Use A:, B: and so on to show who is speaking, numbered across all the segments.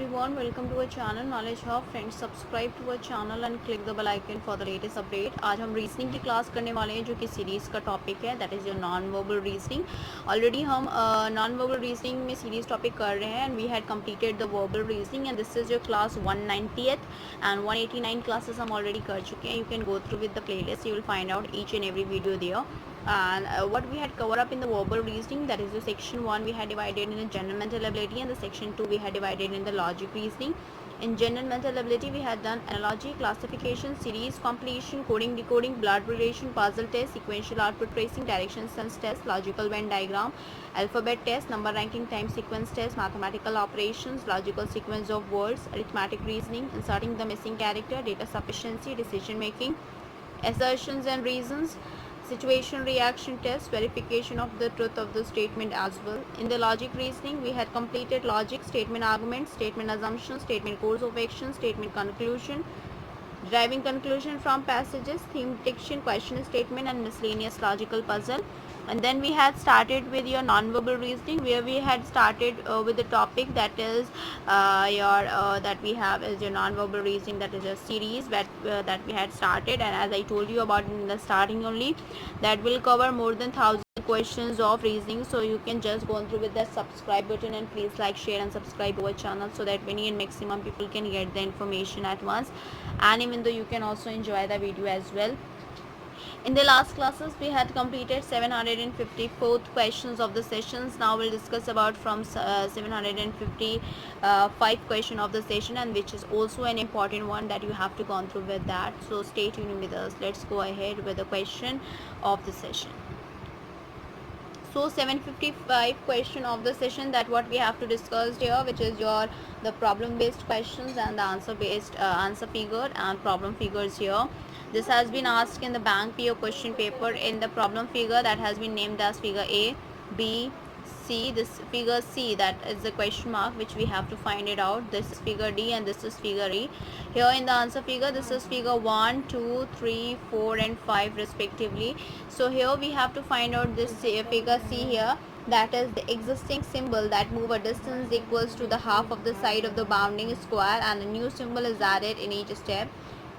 A: everyone, welcome to our channel Knowledge Hub. Friends, subscribe to our channel and click the bell icon for the latest update. आज हम reasoning की class करने वाले हैं जो कि सीरीज़ का टॉपिक है, that is your non verbal reasoning. Already हम नॉन वर्बल रीजनिंग में सीरीज़ टॉपिक कर रहे हैं and we had completed the verbal reasoning and this is your class 190th and 189 classes हम ऑलरेडी कर चुके हैं. You can go through with the playlist, you will find out each and every video there. And what we had covered up in the verbal reasoning, that is the section 1 we had divided in the general mental ability, and the section 2 we had divided in the logic reasoning. In general mental ability we had done analogy, classification, series completion, coding, decoding, blood relation, puzzle test, sequential output tracing, direction sense test, logical Venn diagram, alphabet test, number ranking, time sequence test, mathematical operations, logical sequence of words, arithmetic reasoning, inserting the missing character, data sufficiency, decision making, assertions and reasons, situation reaction test, verification of the truth of the statement as well. In the logic reasoning we had completed logic, statement argument, statement assumption, statement course of action, statement conclusion, deriving conclusion from passages, theme diction, question statement, and miscellaneous logical puzzle. And then we had started with your non-verbal reasoning, where we had started with the topic that is that we have is your non-verbal reasoning, that is a series that we had started. And as I told you about in the starting only, that will cover more than 1,000 questions of reasoning. So you can just go through with that subscribe button and please like, share and subscribe our channel so that many and maximum people can get the information at once, and even though you can also enjoy the video as well. In the last classes we had completed 754th questions of the sessions. Now we'll discuss about from 755 question of the session, and which is also an important one that you have to go through with that. So stay tuned with us. Let's go ahead with the question of the session. So 755 question of the session, that what we have to discuss here, which is your the problem based questions and the answer based answer figure and problem figures here. This has been asked in the bank PO question paper. In the problem figure, that has been named as figure A, B, C. This figure C, that is the question mark which we have to find it out. This is figure D and this is figure E. Here in the answer figure, this is figure 1, 2, 3, 4 and 5 respectively. So here we have to find out this figure C here, that is the existing symbol that move a distance equals to the half of the side of the bounding square, and a new symbol is added in each step.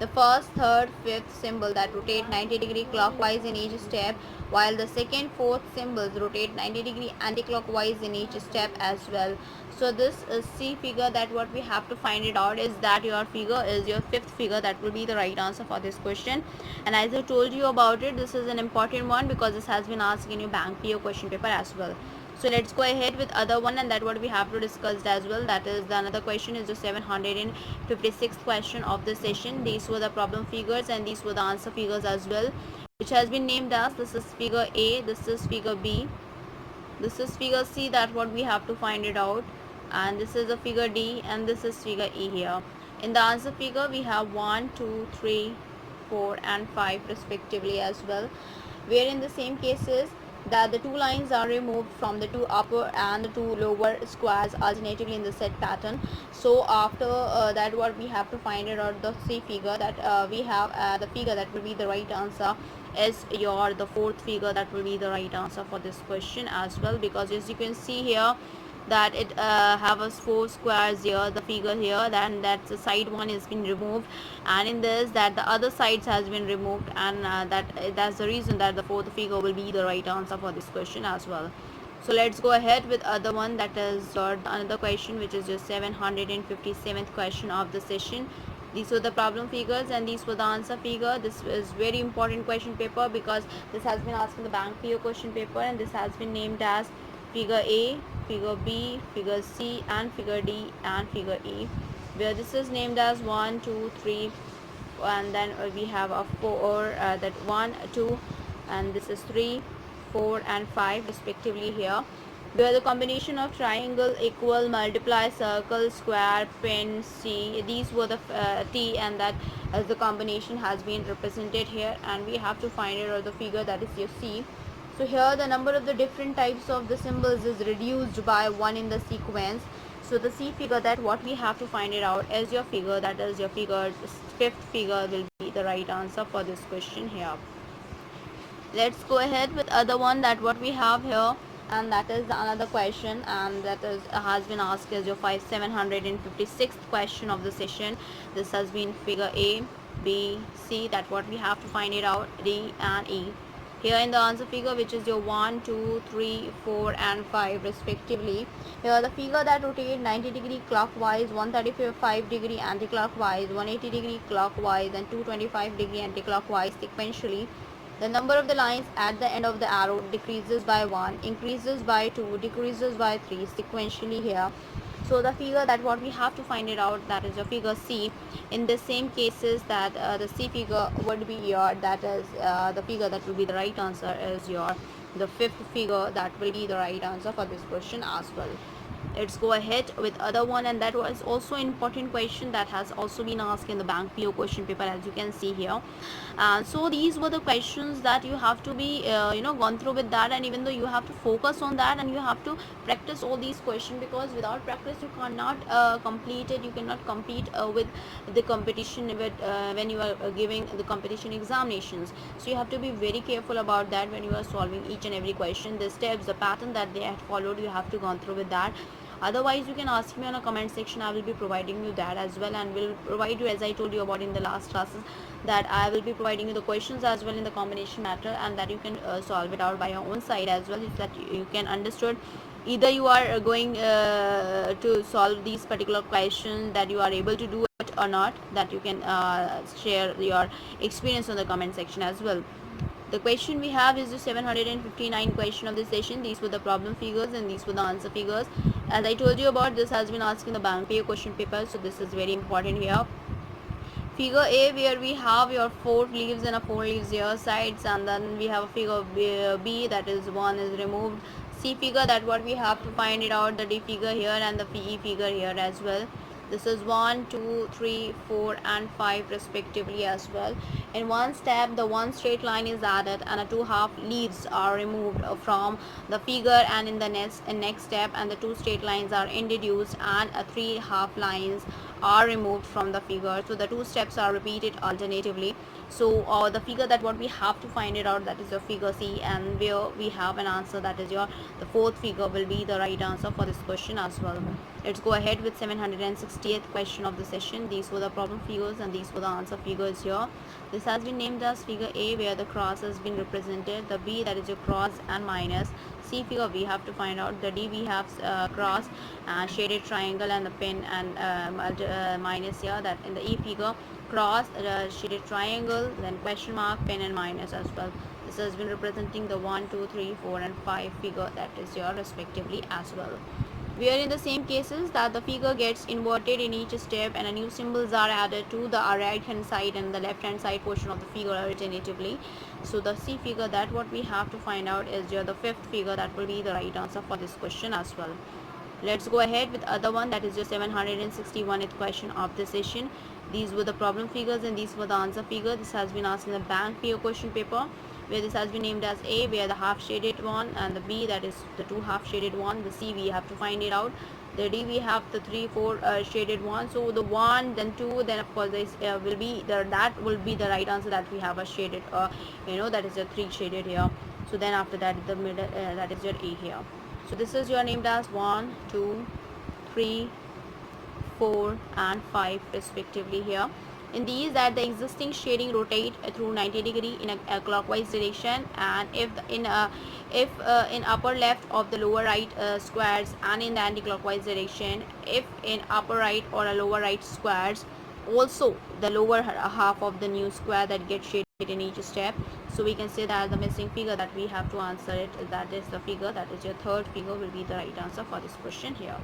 A: The first, third, fifth symbol that rotate 90° clockwise in each step, while the second, fourth symbols rotate 90° anti-clockwise in each step as well. So this is C figure, that what we have to find it out is that your figure is your fifth figure. That will be the right answer for this question. And as I told you about it, this is an important one because this has been asked in your bank PO question paper as well. So let's go ahead with other one, and that what we have to discuss as well. That is the another question is the 756th question of the session. These were the problem figures and these were the answer figures as well, which has been named as, this is figure A, this is figure B, this is figure C, that what we have to find it out, and this is a figure D and this is figure E here. In the answer figure we have 1, 2, 3, 4 and 5 respectively as well, where in the same cases that the two lines are removed from the two upper and the two lower squares alternatively in the set pattern. So after that what we have to find it out the C figure, that we have the figure that will be the right answer is your the fourth figure. That will be the right answer for this question as well, because as you can see here that it have us 4 squares here, the figure here, then that the side one has been removed, and in this that the other sides has been removed, and that's the reason that the fourth figure will be the right answer for this question as well. So let's go ahead with other one, that is your another question, which is your 757th question of the session. These were the problem figures and these were the answer figure. This is very important question paper because this has been asked in the bank PO question paper, and this has been named as figure A, figure B, figure C and figure D and figure E, where this is named as 1, 2, 3 and then we have a 4, that 1, 2 and this is 3, 4 and 5 respectively here, where the combination of triangle, equal, multiply, circle, square, pin, C, these were the T, and that as the combination has been represented here, and we have to find it or the figure that is your C. So here the number of the different types of the symbols is reduced by 1 in the sequence. So the C figure, that what we have to find it out as your figure, that is your figure, fifth figure will be the right answer for this question here. Let's go ahead with other one, that what we have here and that is another question, and that is has been asked as your 756th question of the session. This has been figure A, B, C, that what we have to find it out, D and E. Here in the answer figure, which is your 1, 2, 3, 4 and 5 respectively, here the figure that rotate 90-degree clockwise, 135-degree anti-clockwise, 180-degree clockwise and 225-degree anti-clockwise sequentially. The number of the lines at the end of the arrow decreases by 1, increases by 2, decreases by 3 sequentially here. So the figure that what we have to find it out, that is your figure C. In the same cases that the C figure would be your, that is the figure that will be the right answer is your the fifth figure that will be the right answer for this question as well. Let's go ahead with other one, and that was also an important question that has also been asked in the bank PO question paper, as you can see here. So these were the questions that you have to be gone through with that, and even though you have to focus on that and you have to practice all these questions, because without practice you cannot complete it, you cannot compete with the competition with when you are giving the competition examinations. So you have to be very careful about that when you are solving each and every question. The steps, the pattern that they had followed, you have to gone through with that. Otherwise you can ask me on a comment section, I will be providing you that as well, and will provide you, as I told you about in the last classes, that I will be providing you the questions as well in the combination matter, and that you can solve it out by your own side as well, so that you can understood either you are going to solve these particular questions, that you are able to do it or not, that you can share your experience on the comment section as well. The question we have is the 759 question of this session. These were the problem figures and these were the answer figures. As I told you about, this has been asked in the bank PO question paper, so this is very important here. Figure A, where we have your 4 leaves and a 4 leaves here sides, and then we have a figure B, that is 1 is removed. C figure, that what we have to find it out, the D figure here and the PE figure here as well. This is 1, 2, 3, 4 and 5 respectively as well. In one step, the one straight line is added and a 2 half leaves are removed from the figure, and in the next step, and the 2 straight lines are introduced and 3 half lines are removed from the figure. So the 2 steps are repeated alternatively. So the figure that what we have to find it out, that is your figure C, and where we have an answer, that is your the fourth figure will be the right answer for this question as well. Let's go ahead with 760th question of the session. These were the problem figures and these were the answer figures here. This has been named as figure A, where the cross has been represented, the B, that is your cross and minus. C figure we have to find out, the D we have cross, shaded triangle and the pin and minus here. That in the E figure, cross, shaded triangle, then question mark, pin and minus as well. This has been representing the 1, 2, 3, 4 and 5 figure, that is your respectively as well. We are in the same cases that the figure gets inverted in each step and a new symbols are added to the right hand side and the left hand side portion of the figure alternatively. So the C figure, that what we have to find out is the fifth figure, that will be the right answer for this question as well. Let's go ahead with other one, that is your 761th question of the session. These were the problem figures and these were the answer figure. This has been asked in the bank PO question paper, where this has been named as A, where the half shaded one, and the B, that is the 2 half shaded one. The C we have to find it out. The D we have the 3, 4 shaded one. So the 1, then 2, then of course this will be that will be the right answer, that we have a shaded that is a 3 shaded here. So then after that the middle that is your A here. So this is your named as 1, 2, 3, 4 and 5 respectively here. In these, that the existing shading rotate through 90 degree in a clockwise direction, and if in upper left of the lower right squares, and in the anti-clockwise direction if in upper right or a lower right squares, also the lower half of the new square that gets shaded in each step. So we can say that the missing figure that we have to answer it, that is the figure, that is your third figure, will be the right answer for this question here.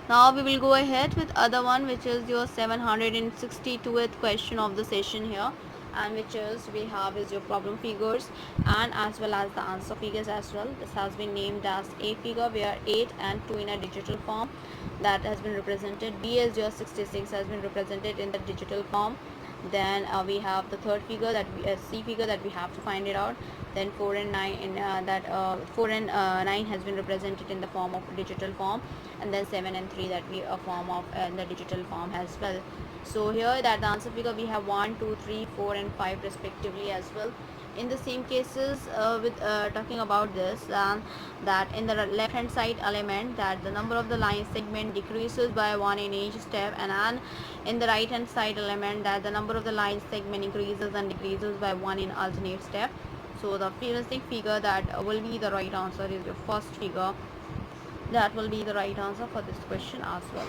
A: Now we will go ahead with other one, which is your 762th question of the session here, and which is we have is your problem figures and as well as the answer figures as well. This has been named as A figure, where 8 and 2 in a digital form, that has been represented. B is your 66 has been represented in the digital form. Then we have the third figure, that C figure, that we have to find it out. Then 4 and 9 in 4 and 9 has been represented in the form of digital form, and then 7 and 3 that we a form of in the digital form as well. So here that the answer figure we have 1, 2, 3, 4 and 5 respectively as well. In the same cases, with talking about this, that in the left hand side element, that the number of the line segment decreases by 1 in each step, and in the right hand side element, that the number of the line segment increases and decreases by 1 in alternate step. So the realistic figure that will be the right answer is your first figure. That will be the right answer for this question as well.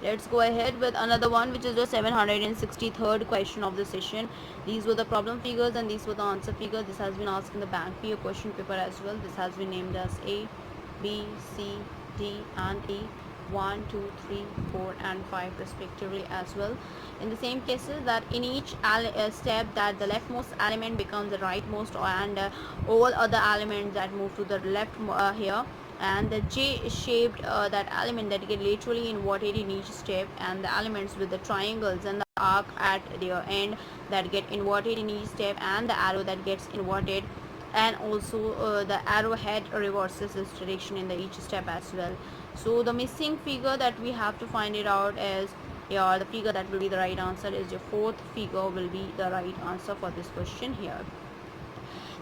A: Let's go ahead with another one, which is the 763rd question of the session. These were the problem figures and these were the answer figures. This has been asked in the bank PO question paper as well. This has been named as A, B, C, D and E, 1, 2, 3, 4 and 5 respectively as well. In the same cases, that in each step, that the leftmost element becomes the rightmost, and all other elements that move to the left here, and the J-shaped that element that get literally inverted in each step, and the elements with the triangles and the arc at their end that get inverted in each step, and the arrow that gets inverted, and also the arrowhead reverses its direction in the each step as well. So the missing figure that we have to find it out is, yeah, the figure that will be the right answer is your fourth figure will be the right answer for this question here.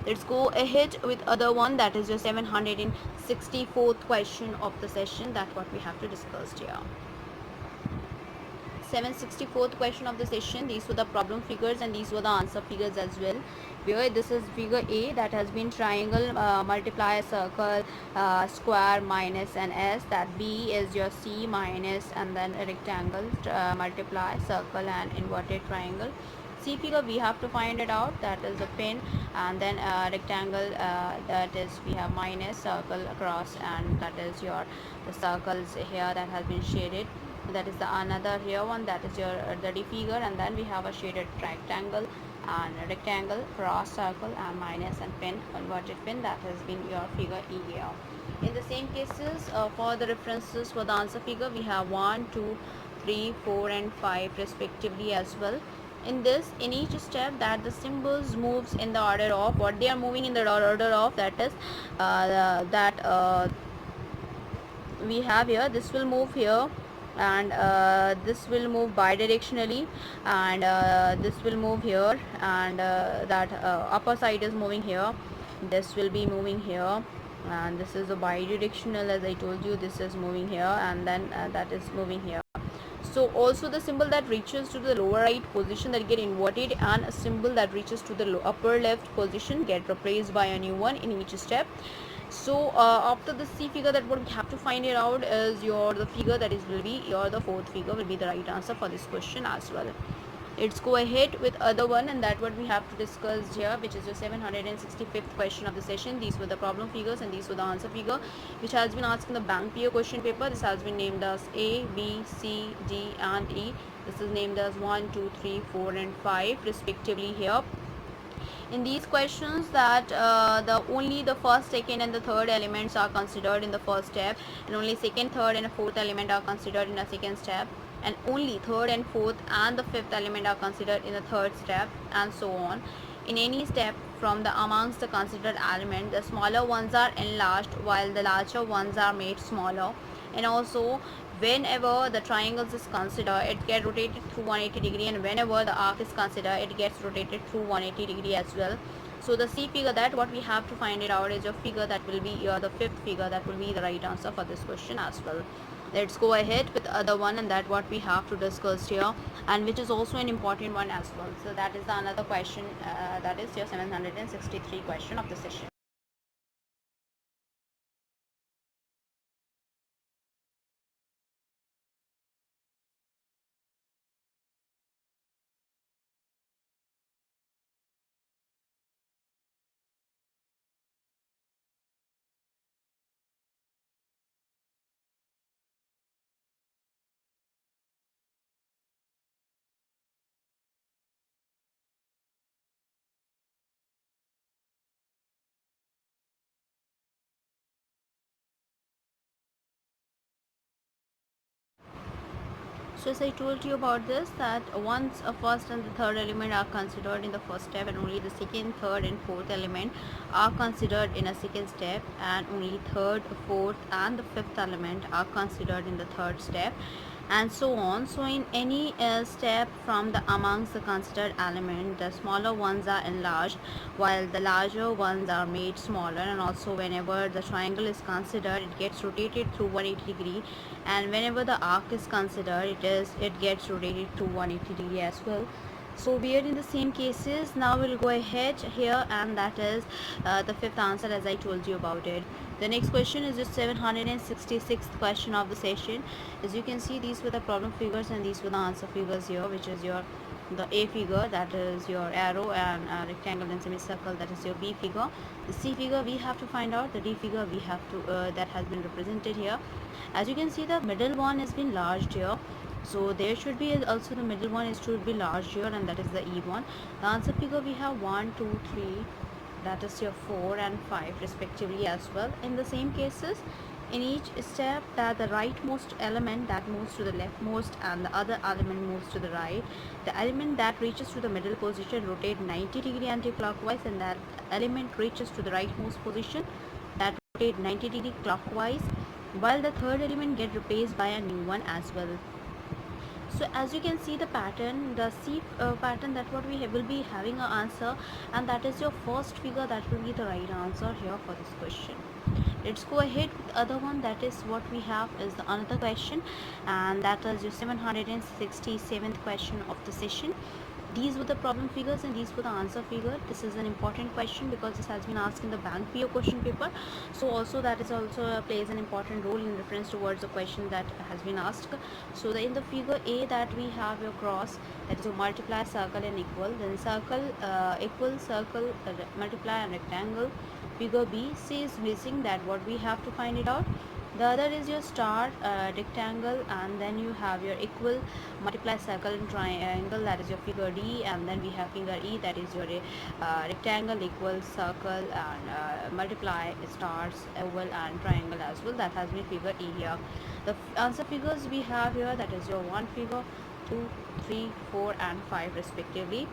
A: Let's go ahead with other one, that is your 764th question of the session. That's what we have to discuss here. 764th question of the session. These were the problem figures and these were the answer figures as well. Where this is figure A, that has been triangle multiply circle square minus an S. That B is your C minus and then a rectangle multiply circle and inverted triangle. C figure we have to find it out, that is a pin, and then rectangle, that is we have minus circle across, and that is your the circles here that has been shaded. That is the another here one, that is your the D figure, and then we have a shaded rectangle and rectangle cross circle and minus and pin, converted pin. That has been your figure E here. In the same cases, for the references for the answer figure, we have 1, 2, 3, 4 and 5 respectively as well. In this, in each step, that the symbols moves in the order of what they are moving in the order of, that is we have here, this will move here, and this will move bidirectionally, and this will move here, and that upper side is moving here, this will be moving here, and this is a bidirectional, as I told you, this is moving here, and then that is moving here. So also the symbol that reaches to the lower right position that get inverted, and a symbol that reaches to the upper left position get replaced by a new one in each step. So after the C figure, that what we have to find it out is your the figure that is will be your the fourth figure will be the right answer for this question as well. Let's go ahead with other one, and that what we have to discuss here, which is your 765th question of the session. These were the problem figures and these were the answer figure, which has been asked in the bank PO question paper. This has been named as A, B, C, D and E. This is named as 1, 2, 3, 4 and 5 respectively here. In these questions, that only the first, second and the third elements are considered in the first step, and only second, third and fourth element are considered in the second step, and only third and fourth and the fifth element are considered in the third step, and so on. In any step from the amongst the considered element, the smaller ones are enlarged while the larger ones are made smaller. And also, whenever the triangles is considered, it gets rotated through 180 degree, and whenever the arc is considered, it gets rotated through 180 degree as well. So the C figure, that what we have to find it out is your figure that will be the fifth figure that will be the right answer for this question as well. Let's go ahead with other one, and that what we have to discuss here, and which is also an important one as well. So that is the another question, that is your 763 question of the session. So as I told you about this, that once a first and the third element are considered in the first step, and only the second, third and fourth element are considered in a second step, and only third, fourth and the fifth element are considered in the third step. and so on. So in any step from the amongst the considered element, the smaller ones are enlarged while the larger ones are made smaller. And also whenever the triangle is considered, it gets rotated through 180 degree, and whenever the arc is considered, it gets rotated through 180 degree as well. So we are in the same cases. Now we'll go ahead here, and that is the fifth answer, as I told you about it. The next question is just 766th question of the session. As you can see, these were the problem figures and these were the answer figures here, which is your the A figure, that is your arrow and rectangle and semicircle, that is your B figure. The C figure we have to find out, the D figure we have to that has been represented here. As you can see, the middle one has been larged here, so there should be also the middle one is should be large here, and that is the E one. The answer figure we have 1 2 3, that is your 4 and 5 respectively as well. In the same cases, in each step, that the rightmost element that moves to the leftmost and the other element moves to the right. The element that reaches to the middle position rotate 90 degree anti-clockwise, and that element reaches to the rightmost position that rotate 90 degree clockwise, while the third element get replaced by a new one as well. So as you can see the pattern, the C pattern, that what we will be having an answer, and that is your first figure, that will be the right answer here for this question. Let's go ahead with the other one. That is what we have is the another question, and that is your 767th question of the session. These were the problem figures and these were the answer figure. This is an important question because this has been asked in the bank PO question paper. So also that is also plays an important role in reference towards the question that has been asked. So in the figure A, that we have your cross, that is your multiply, circle and equal. Then circle, equal, circle, multiply and rectangle. Figure B, C is missing, that what we have to find it out. The other is your star, rectangle, and then you have your equal, multiply, circle and triangle, that is your figure D. And then we have figure E, that is your rectangle, equal, circle and multiply, stars, oval and triangle as well. That has been figure E here. The answer figures we have here, that is your 1 figure, 2, 3, 4 and 5 respectively.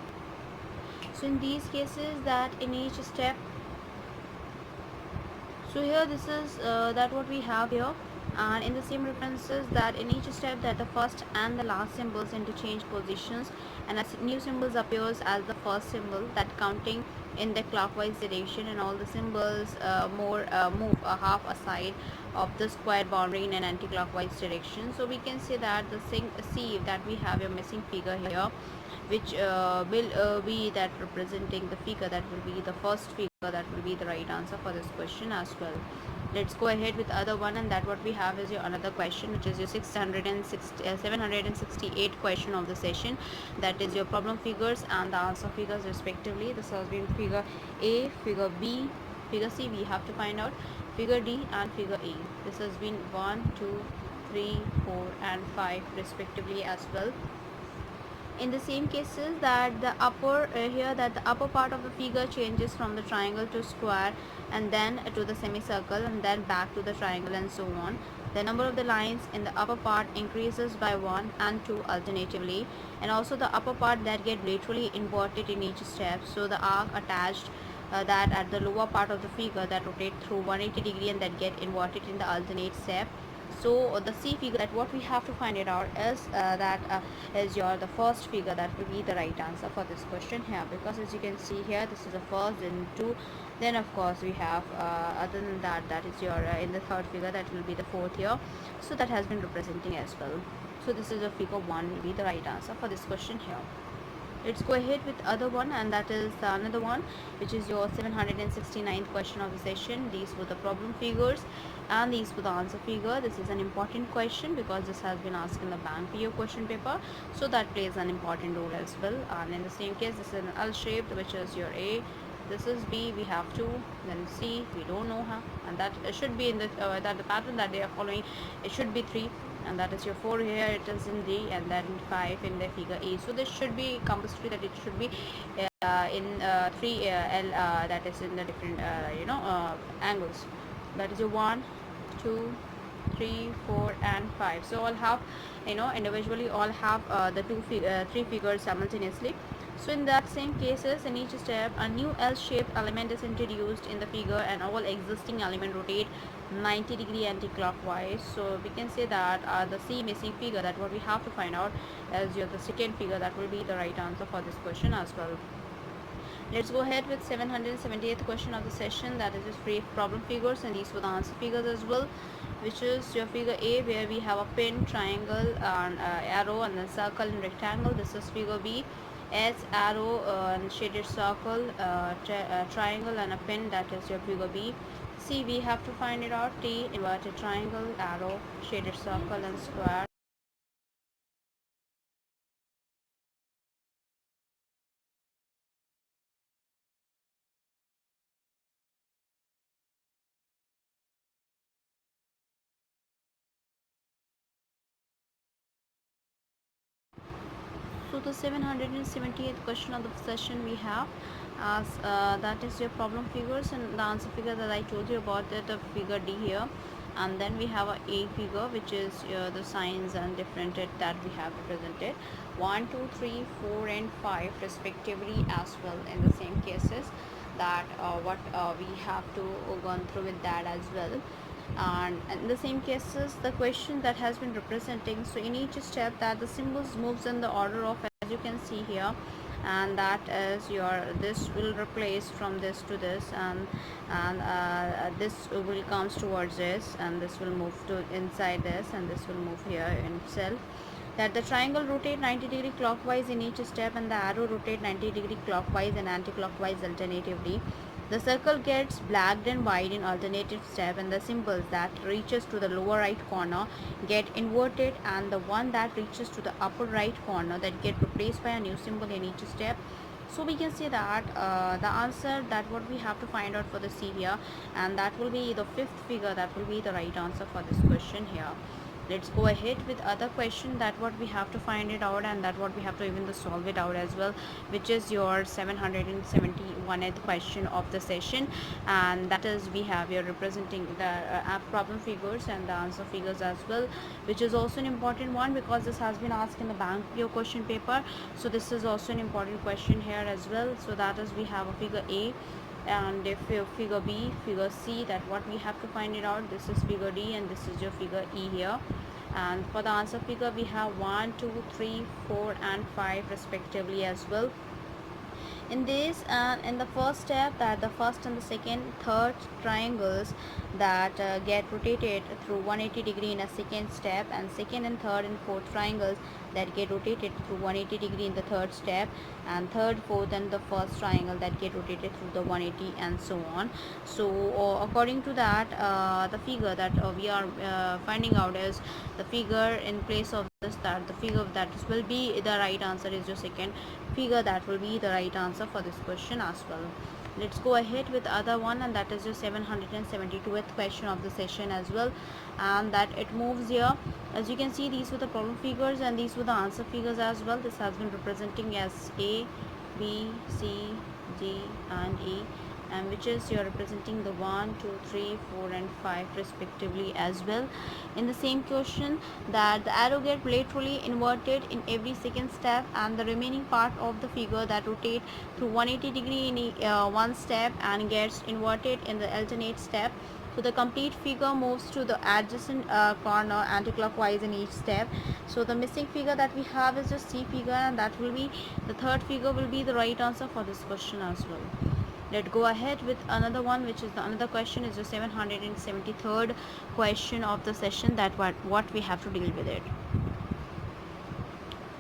A: So in these cases, that in each step, so here this is that what we have here, and in the same references, that in each step, that the first and the last symbols interchange positions, and a new symbols appears as the first symbol, that counting in the clockwise direction, and all the symbols move a half aside of the square boundary in an anti-clockwise direction. So we can say that the C, that we have a missing figure here, which will be that representing the figure, that will be the first figure, that will be the right answer for this question as well. Let's go ahead with the other one, and that what we have is your another question, which is your 768 question of the session. That is your problem figures and the answer figures respectively. This has been figure A, figure B, figure C we have to find out, figure D and figure E. This has been 1 2 3 4 and 5 respectively as well. In the same cases, that the upper here, that the upper part of the figure changes from the triangle to square, and then to the semicircle, and then back to the triangle, and so on. The number of the lines in the upper part increases by 1 and 2 alternatively, and also the upper part that get laterally inverted in each step. So the arc attached that at the lower part of the figure, that rotate through 180 degree and that get inverted in the alternate step. So the C figure, that what we have to find it out is that is your the first figure, that will be the right answer for this question here, because as you can see here, this is the first, then 2, then of course we have other than that, that is your in the third figure, that will be the fourth here. So that has been representing as well. So this is a figure 1 will be the right answer for this question here. Let's go ahead with other one, and that is another one, which is your 769th question of the session. These were the problem figures and these were the answer figure. This is an important question because this has been asked in the bank PO question paper, so that plays an important role as well. And in the same case, this is an L shaped, which is your A, this is B, we have 2, then C, we don't know how, and that should be in the that the pattern that they are following, it should be 3, and that is your 4 here, it is in D, and then 5 in the figure E. So this should be compulsory, that it should be in 3 L, that is in the different angles. That is your 1 2 3 4 and 5. So all have individually all have the 3 figures simultaneously. So in that same cases, in each step, a new L-shaped element is introduced in the figure and all existing element rotate 90-degree anti-clockwise. So we can say that the C missing figure, that what we have to find out as the second figure, that will be the right answer for this question as well. Let's go ahead with 778th question of the session, that is just free problem figures, and these were the answer figures as well, which is your figure A, where we have a pin, triangle, and arrow, and then circle and rectangle. This is figure B, S, arrow, and shaded circle, triangle, and a pin. That is your figure B. C, we have to find it out. T, inverted triangle, arrow, shaded circle, and square. So the 778th question of the session we have as that is your problem figures, and the answer figure that I told you about, that of figure D here, and then we have a figure, which is the signs and different that we have represented 1, 2, 3, 4, and 5 respectively as well. In the same cases, that what we have to go through with that as well. And in the same cases, the question that has been representing, so in each step that the symbols moves in the order of, as you can see here, and that is your, this will replace from this to this, and this will comes towards this, and this will move to inside this, and this will move here in itself. That the triangle rotate 90-degree clockwise in each step, and the arrow rotate 90-degree clockwise and anti-clockwise alternatively. The circle gets blacked and white in alternative step, and the symbols that reaches to the lower right corner get inverted, and the one that reaches to the upper right corner that get replaced by a new symbol in each step. So we can say that the answer that what we have to find out for the C here, and that will be the fifth figure, that will be the right answer for this question here. Let's go ahead with other question, that what we have to find it out, and that what we have to even to solve it out as well, which is your 771th question of the session, and that is we have here representing the problem figures and the answer figures as well, which is also an important one because this has been asked in the bank PO question paper. So this is also an important question here as well. So that is we have a figure A, and if your figure B, figure C, that what we have to find it out, this is figure D, and this is your figure E here. And for the answer figure, we have 1, 2, 3, 4, and 5 respectively as well. In this, in the first step, that the first and the second, third triangles that get rotated through 180-degree in a second step, and second and third and fourth triangles that get rotated through 180-degree in the third step, and third, fourth, and the first triangle that get rotated through the 180, and so on. So according to that, the figure that we are finding out is the figure in place of this, that the figure that will be the right answer is your second figure, that will be the right answer for this question as well. Let's go ahead with other one, and that is your 772th question of the session as well, and that it moves here. As you can see, these were the problem figures and these were the answer figures as well. This has been representing as A, B, C, D, and E, and which is you're representing the 1, 2, 3, 4, and 5 respectively as well. In the same question, that the arrow get laterally inverted in every second step, and the remaining part of the figure that rotate through 180-degree in one step and gets inverted in the alternate step. So the complete figure moves to the adjacent corner anti-clockwise in each step. So the missing figure that we have is just C figure, and that will be the third figure will be the right answer for this question as well. Let's go ahead with another one, which is the another question is the 773rd question of the session, that what we have to deal with it.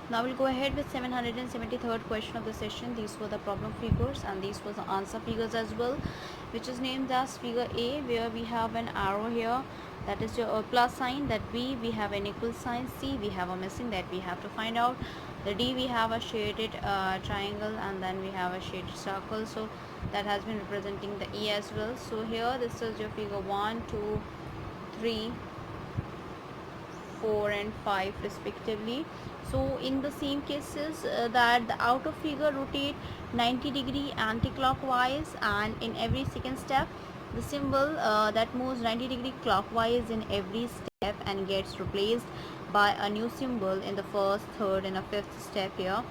A: Now we'll go ahead with 773rd question of the session. These were the problem figures and these were the answer figures as well, which is named as figure A, where we have an arrow here, that is your plus sign. That B, we have an equal sign. C, we have a missing, that we have to find out. The D, we have a shaded triangle, and then we have a shaded circle, so that has been representing the E as well. So here this is your figure 1, 2, 3, 4, and 5 respectively. So in the same cases, that the outer figure rotate 90-degree anti-clockwise, and in every second step the symbol that moves 90-degree clockwise in every step and gets replaced by a new symbol in the first, third, and a fifth step here.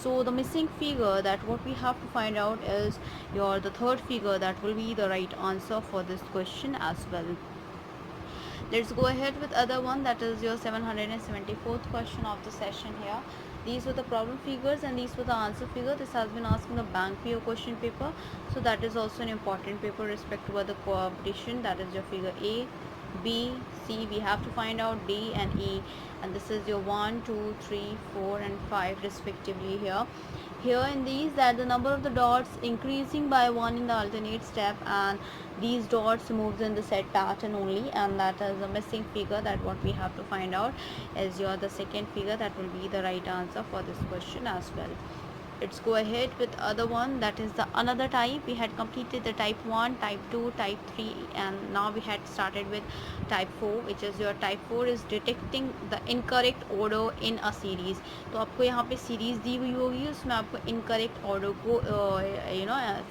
A: So the missing figure that what we have to find out is your the third figure that will be the right answer for this question as well. Let's go ahead with other one, that is your 774th question of the session here. These were the problem figures and these were the answer figure. This has been asked in the bank PO question paper, so that is also an important paper respect to the competition. That is your figure A, B, C. We have to find out D and E, and this is your 1, 2, 3, 4 and 5 respectively here. Here in these, that the number of the dots increasing by 1 in the alternate step, and these dots moves in the set pattern only, and that is a missing figure that what we have to find out is your the second figure that will be the right answer for this question as well. Let's go ahead with other one, that is the another type. We had completed the type 1, type 2, type 3, and now we had started with type 4, which is your type 4 is detecting the incorrect order in a series. तो आपको यहाँ पे series दी हुई होगी, उसमें आपको incorrect order को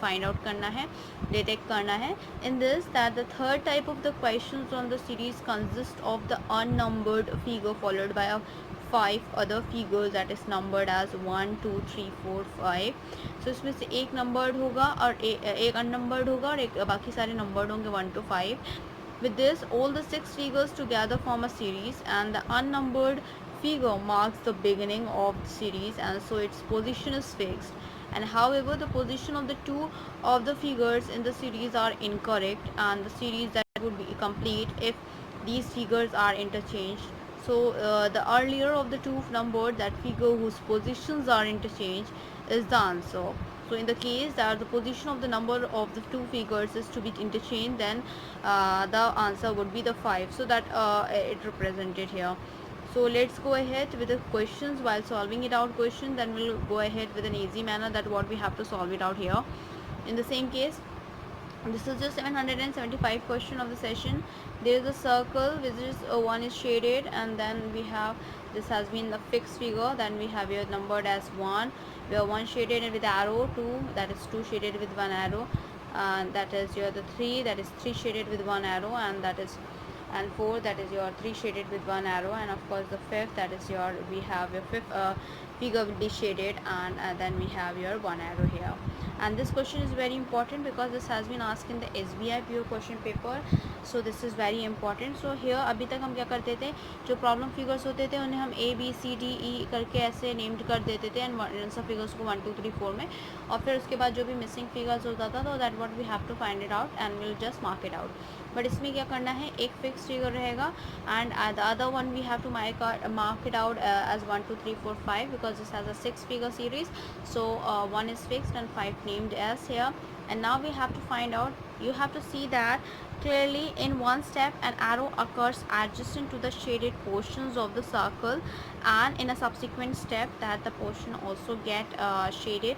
A: find out करना है, डिटेक्ट करना है. In this, that the third type of the questions on the series consist of the unnumbered figure followed by a 5 other figures that is numbered as 1, 2, 3, 4, 5. So इसमें से एक numbered होगा और एक अननंबर्ड होगा और एक बाकी सारे नंबर्ड होंगे 1 to 5. With this, all the 6 figures together form a series, and the unnumbered figure marks the beginning of the series, and so its position is fixed. And however, the position of the two of the figures in the series are incorrect, and the series that would be complete if these figures are interchanged. So the earlier of the two numbered that figure whose positions are interchanged is the answer. So in the case that the position of the number of the two figures is to be interchanged, then the answer would be the 5. So that it represented here. So let's go ahead with the questions. While solving it out question, then we'll go ahead with an easy manner that what we have to solve it out here. In the same case, this is just 775 question of the session. There is a circle which is one is shaded, and then we have this has been the fixed figure. Then we have here numbered as 1. We have 1 shaded with arrow, 2 that is 2 shaded with 1 arrow, and that is your the 3 that is 3 shaded with 1 arrow, and that is and 4 that is your 3 shaded with 1 arrow, and of course the fifth that is your we have your fifth figure will be shaded, and then we have your 1 arrow here. And this question is very important because this has been asked in the SBI PO question paper, so this is very important. So here अभी तक हम क्या करते थे, जो problem figures होते थे उन्हें हम ABCDE करके ऐसे नेम्ड कर देते थे एंड सब फिगर्स को 1 2 3 4 में, और फिर उसके बाद जो भी मिसिंग फिगर्स होता था तो that what we have to find it out and will just mark it out. But इसमें क्या करना है, एक फिक्स फिगर रहेगा and the other one we have to mark it out as 1 2 3 4 5 because this has a 6 figure series. So 1 is fixed and 5 named as here. And now we have to find out, you have to see that clearly in one step an arrow occurs adjacent to the shaded portions of the circle, and in a subsequent step that the portion also get shaded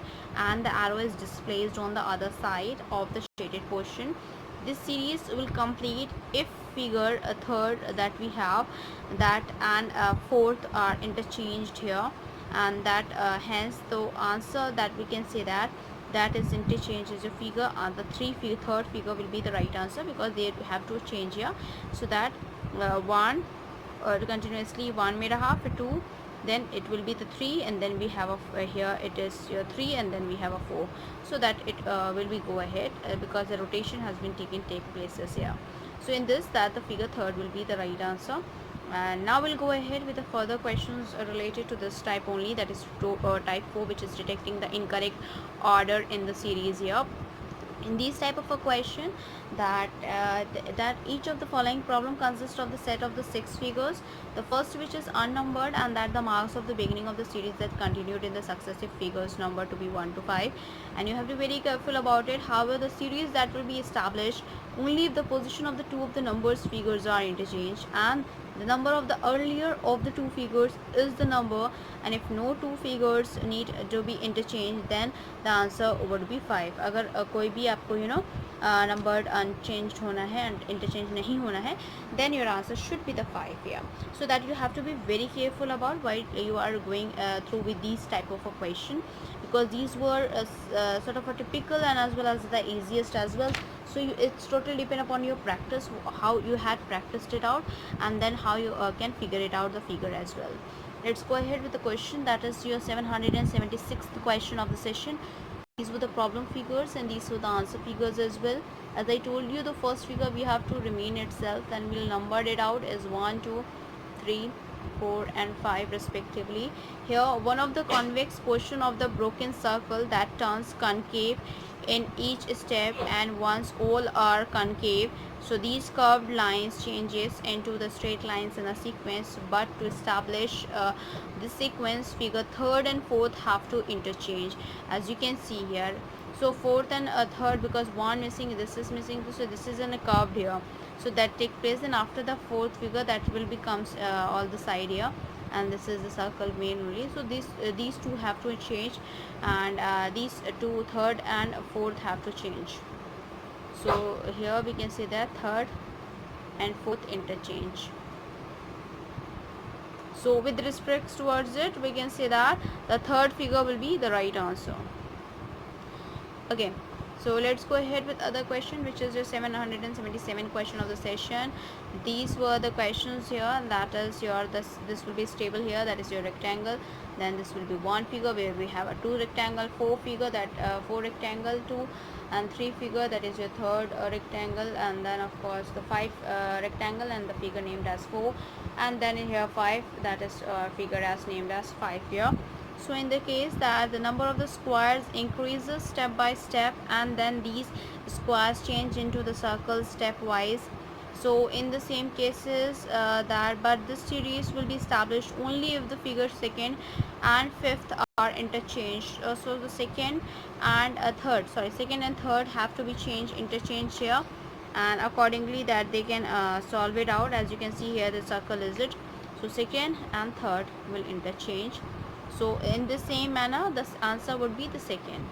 A: and the arrow is displaced on the other side of the shaded portion. This series will complete if figure a third that we have that and fourth are interchanged here, and that hence the answer that we can say that is interchange is a figure, the third figure will be the right answer because they have to change here. So that 1 continuously 1 made a half 2, then it will be the 3, and then we have a here it is 3, and then we have a 4. So that it will be go ahead because the rotation has been take places here. So in this, that the figure third will be the right answer. And now we'll go ahead with the further questions related to this type only, that is type 4, which is detecting the incorrect order in the series here. In these type of a question, that that each of the following problem consists of the set of the 6 figures, the first which is unnumbered, and that the marks of the beginning of the series that continued in the successive figures number to be 1 to 5, and you have to be very careful about it. However, the series that will be established only if the position of the two of the numbers figures are interchanged, and the number of the earlier of the two figures is the number, and if no two figures need to be interchanged, then the answer would be 5. अगर कोई भी आपको numbered unchanged होना है and interchange नहीं होना है, then your answer should be the 5 here. So that you have to be very careful about while you are going through with these type of a question, because these were sort of a typical and as well as the easiest as well. So it's totally depend upon your practice, how you had practiced it out, and then how you can figure it out the figure as well. Let's go ahead with the question. That is your 776th question of the session. These were the problem figures and these were the answer figures as well. As I told you, the first figure we have to remain itself, and we'll number it out as 1, 2, 3, 4 and 5 respectively. Here one of the convex portion of the broken circle that turns concave in each step, and once all are concave, so these curved lines changes into the straight lines in a sequence. But to establish this sequence, figure third and fourth have to interchange, as you can see here. So fourth and third, because one missing, this is missing, so this is in a curved here, so that take place. And after the fourth figure, that will becomes all the side here, and this is the circle main only. So these two have to change, and these two, third and fourth, have to change. So here we can say that third and fourth interchange. So with respect towards it, we can say that the third figure will be the right answer. Okay, so let's go ahead with other question, which is your 777 question of the session. These were the questions here. That is your this will be stable here, that is your rectangle. Then this will be one figure where we have a two rectangle, four figure, that four rectangle, two and three figure, that is your third rectangle, and then of course the five rectangle and the figure named as four, and then in here five, that is figure as named as five here. So in the case that the number of the squares increases step by step, and then these squares change into the circle stepwise. So in the same cases but this series will be established only if the figure second and fifth are interchanged. So the second and second and third have to be interchanged here, and accordingly that they can solve it out. As you can see here, the circle is it. So second and third will interchange. So in the same manner, the answer would be the second.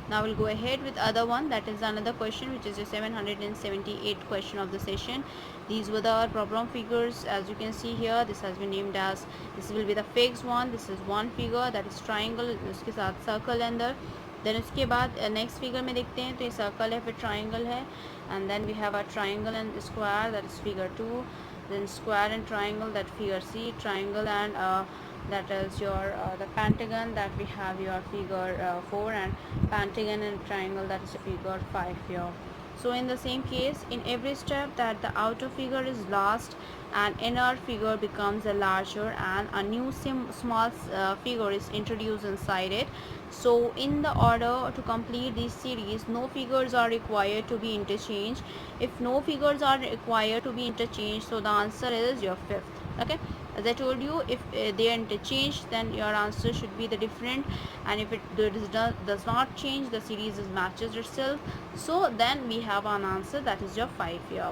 A: Now we'll go ahead with other one. That is another question, which is a 778 question of the session. These were the problem figures. As you can see here, this has been named as, this will be the fixed one. This is one figure, that is triangle, उसके साथ circle अंदर. Then उसके बाद next figure में देखते हैं तो ये circle है, फिर triangle है, and then we have a triangle and square, that is figure 2. Then square and triangle, that figure C, triangle and that is your the pentagon, that we have your figure 4, and pentagon and triangle, that is figure 5 here. So in the same case, in every step, that the outer figure is lost and inner figure becomes a larger, and a new small figure is introduced inside it. So in the order to complete this series, no figures are required to be interchanged. If no figures are required to be interchanged, so the answer is your fifth. Okay, as I told you, if they are interchanged, then your answer should be the different, and if it does not change, the series is matches itself. So then we have an answer, that is your 5 here.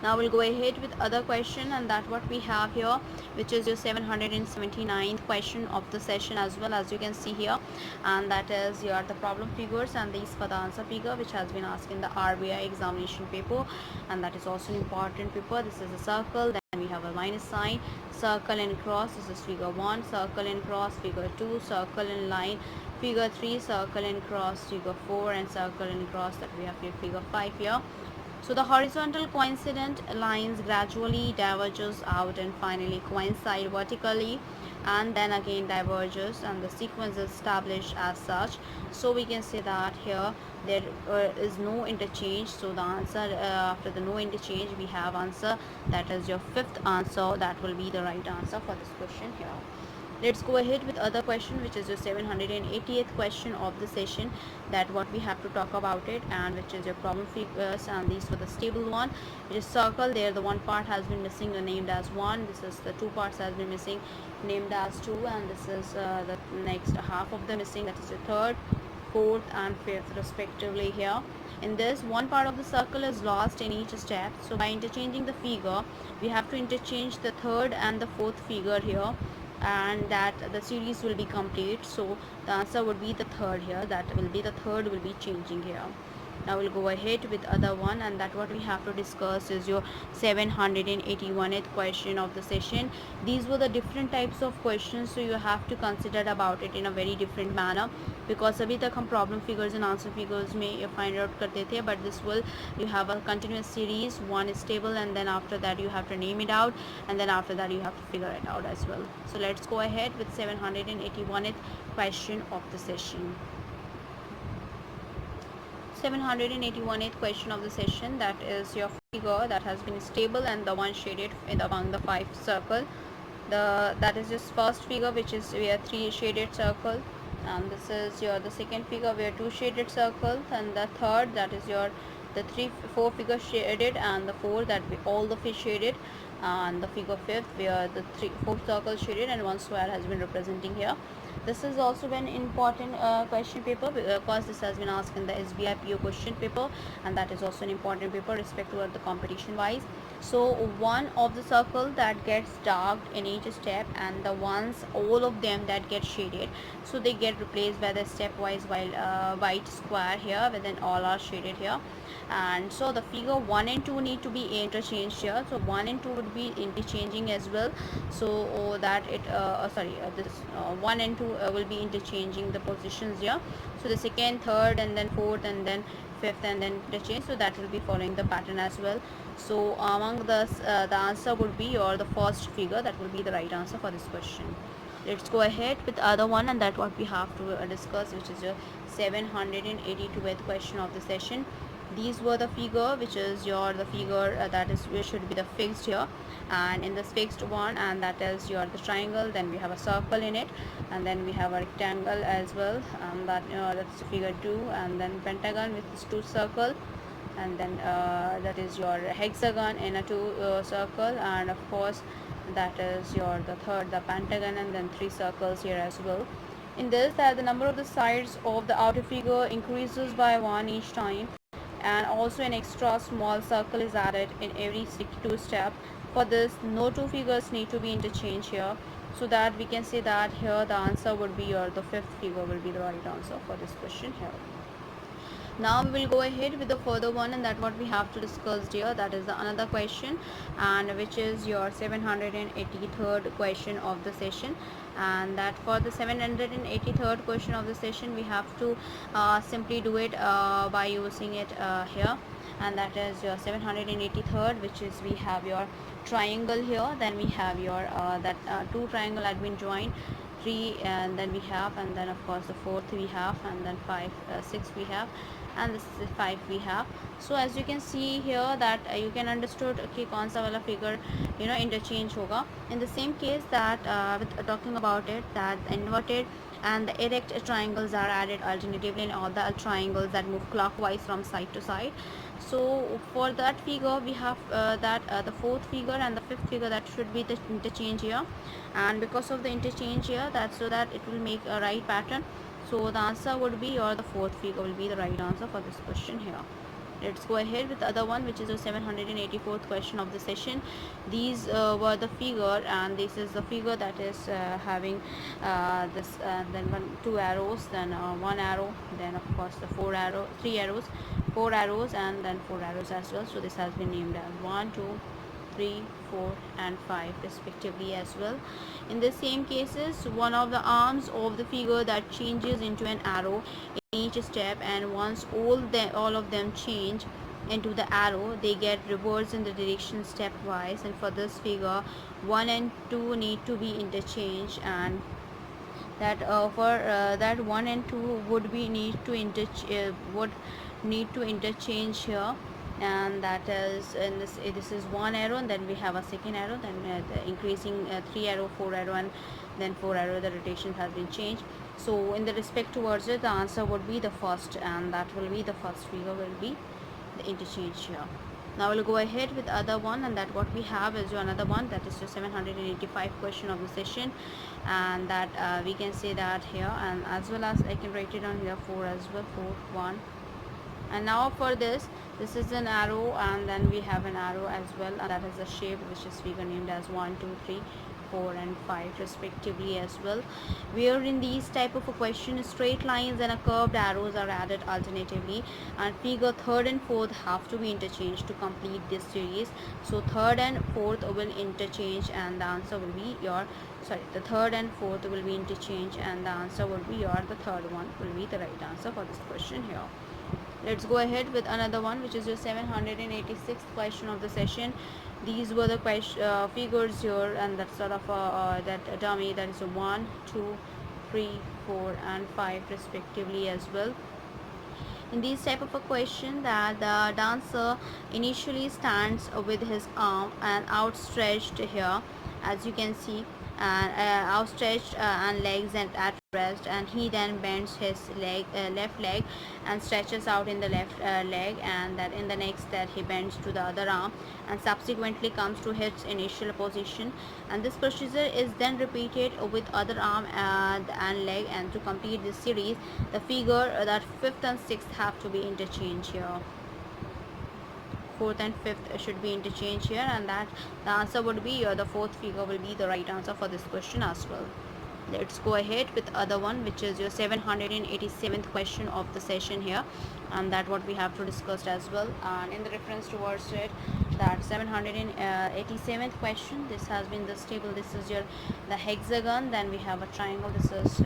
A: Now we'll go ahead with other question, and that what we have here, which is your 779th question of the session as well, as you can see here, and that is your the problem figures, and these for the answer figure, which has been asked in the RBI examination paper, and that is also an important paper. This is a circle, then we have a minus sign, circle and cross, this is figure 1, circle and cross, figure 2, circle and line, figure 3, circle and cross, figure 4, and circle and cross, that we have here figure 5 here. So the horizontal coincident lines gradually diverges out and finally coincide vertically, and then again diverges, and the sequence is established as such. So we can say that here there is no interchange. So the answer after the no interchange, we have answer, that is your fifth answer. That will be the right answer for this question here. Let's go ahead with other question, which is your 780th question of the session, that what we have to talk about it, and which is your problem figures, and these for the stable one, which is circle. There the one part has been missing, named as 1. This is the two parts has been missing, named as 2, and this is the next half of the missing, that is the third, fourth and fifth respectively here. In this, one part of the circle is lost in each step, so by interchanging the figure, we have to interchange the third and the fourth figure here, and that the series will be complete. So the answer would be the third here, that will be the third will be changing here. Now we'll go ahead with other one, and that what we have to discuss is your 781th question of the session. These were the different types of questions, so you have to consider about it in a very different manner, because अभी तक हम problem figures and answer figures में find out करते थे, but this will, you have a continuous series, one is table, and then after that you have to name it out, and then after that you have to figure it out as well. So let's go ahead with 781th question of the session. 781th question of the session, that is your figure that has been stable and the one shaded in among the 5 circle. That is just first figure, which is where 3 shaded circle, and this is your the second figure where 2 shaded circles, and the third, that is your the 4 figure shaded, and the 4 that all the fish shaded, and the figure fifth where the 4 circles shaded and one square has been representing here. This is also an important question paper, because this has been asked in the SBI PO question paper, and that is also an important paper respect to the competition wise. So one of the circle that gets dark in each step, and the ones all of them that get shaded, so they get replaced by the stepwise white square here, within all are shaded here. And so the figure 1 and 2 need to be interchanged here, so 1 and 2 would be interchanging as well, so that it this 1 and 2 will be interchanging the positions here. So the second, third, and then fourth, and then fifth, and then interchange, so that will be following the pattern as well. So among the answer would be, or the first figure, that will be the right answer for this question. Let's go ahead with the other one, and that what we have to discuss, which is your 782th question of the session. These were the figure, which is your the figure that is which should be the fixed here, and in this fixed one, and that is your the triangle, then we have a circle in it, and then we have a rectangle as well, and that's figure 2, and then pentagon with this 2 circle, and then that is your hexagon in a 2 circle, and of course that is your the third, the pentagon, and then 3 circles here as well. In this, that the number of the sides of the outer figure increases by 1 each time, and also an extra small circle is added in every 2 step. For this, no 2 figures need to be interchanged here, so that we can say that here the answer would be, or the 5th figure will be the right answer for this question here. Now we will go ahead with the further one, and that what we have to discuss here, that is the another question, and which is your 783rd question of the session. And that for the 783rd question of the session, we have to simply do it by using it here, and that is your 783rd, which is we have your triangle here, then we have your that 2 triangle had been joined, 3, and then we have, and then of course the 4th we have, and then 5 6 we have, and this is 5 we have. So as you can see here that you can understood कि कौन सा वाला figure interchange होगा. In the same case that with talking about it, that inverted and the erect triangles are added alternatively in all the triangles that move clockwise from side to side. So for that figure we have that the 4th figure and the 5th figure, that should be the interchange here, and because of the interchange here, that so that it will make a right pattern. So the answer would be, or the 4th figure will be the right answer for this question here. Let's go ahead with the other one, which is the 784th question of the session. These were the figure, and this is the figure that is having this then 2 arrows, then 1 arrow, then of course the 3 arrows, 4 arrows, and then 4 arrows as well. So this has been named as 1 2 3 4 and 5 respectively as well. In the same cases, one of the arms of the figure that changes into an arrow in each step, and once all of them change into the arrow, they get reversed in the direction stepwise. And for this figure, 1 and 2 need to be interchanged, and that for that 1 and 2 would be need to interchange here, and that is in this is 1 arrow, and then we have a second arrow, then the increasing 3 arrow, 4 arrow, and then 4 arrow, the rotation has been changed. So in the respect towards it, the answer would be the first, and that will be the first figure will be the interchange here. Now we'll go ahead with other one, and that what we have is another one, that is the 785 question of the session, and that we can say that here, and as well as I can write it on here 4 as well, 4 1 And now for this is an arrow, and then we have an arrow as well, and that is a shape which is figure named as 1 2 3 4 and 5 respectively as well, where in these type of a question straight lines and a curved arrows are added alternatively, and figure third and fourth have to be interchanged to complete this series. So third and fourth will interchange, and the answer will be your, sorry, the third and fourth will be interchange, and the answer will be your, the third one will be the right answer for this question here. Let's go ahead with another one, which is your 786th question of the session. These were the figures here, and that sort of that dummy, that is a 1 2 3 4 and 5 respectively as well. In these type of a question, that the dancer initially stands with his arm and outstretched here, as you can see, and outstretched and legs and at rest, and he then bends his left leg and stretches out in the left leg, and that in the next that he bends to the other arm and subsequently comes to his initial position, and this procedure is then repeated with other arm and leg, and to complete this series the figure that fifth and sixth have to be interchanged here. Fourth and fifth should be interchanged here, and that the answer would be the fourth figure will be the right answer for this question as well. Let's go ahead with other one, which is your 787th question of the session here, and that what we have to discuss as well. And in the reference towards it, that 787th question, this has been this table. This is your the hexagon, then we have a triangle, this is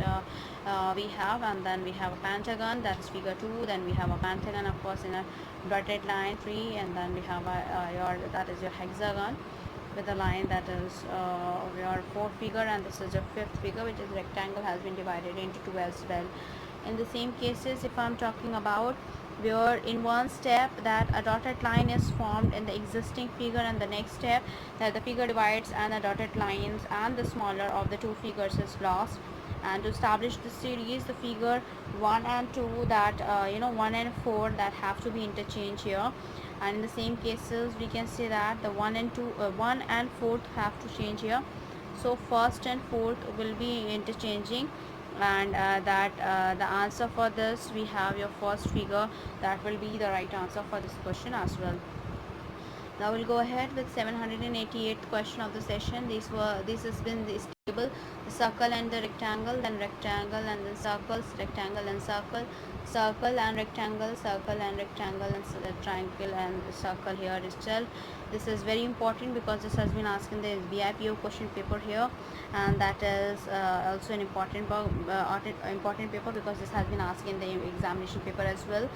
A: we have, and then we have a pentagon, that's figure 2, then we have a pentagon of course in a dotted line 3, and then we have your, that is your hexagon with a line that is your fourth figure, and this is your fifth figure, which is rectangle, has been divided into two as well. In the same cases, if I'm talking about where in one step that a dotted line is formed in the existing figure, and the next step that the figure divides and the dotted lines and the smaller of the two figures is lost, and to establish the series the figure 1 and 2, that 1 and 4 that have to be interchanged here. And in the same cases we can say that the 1 and 2 1 and 4th have to change here, so first and fourth will be interchanging, and the answer for this, we have your first figure, that will be the right answer for this question as well. Now we'll go ahead with 788th question of the session. This has been this table, the circle and the rectangle, then rectangle and then circles, rectangle and circle, circle and rectangle, circle and rectangle, and triangle and circle here itself. This is very important because this has been asked in the BIPO question paper here, and that is also an important paper because this has been asked in the examination paper as well.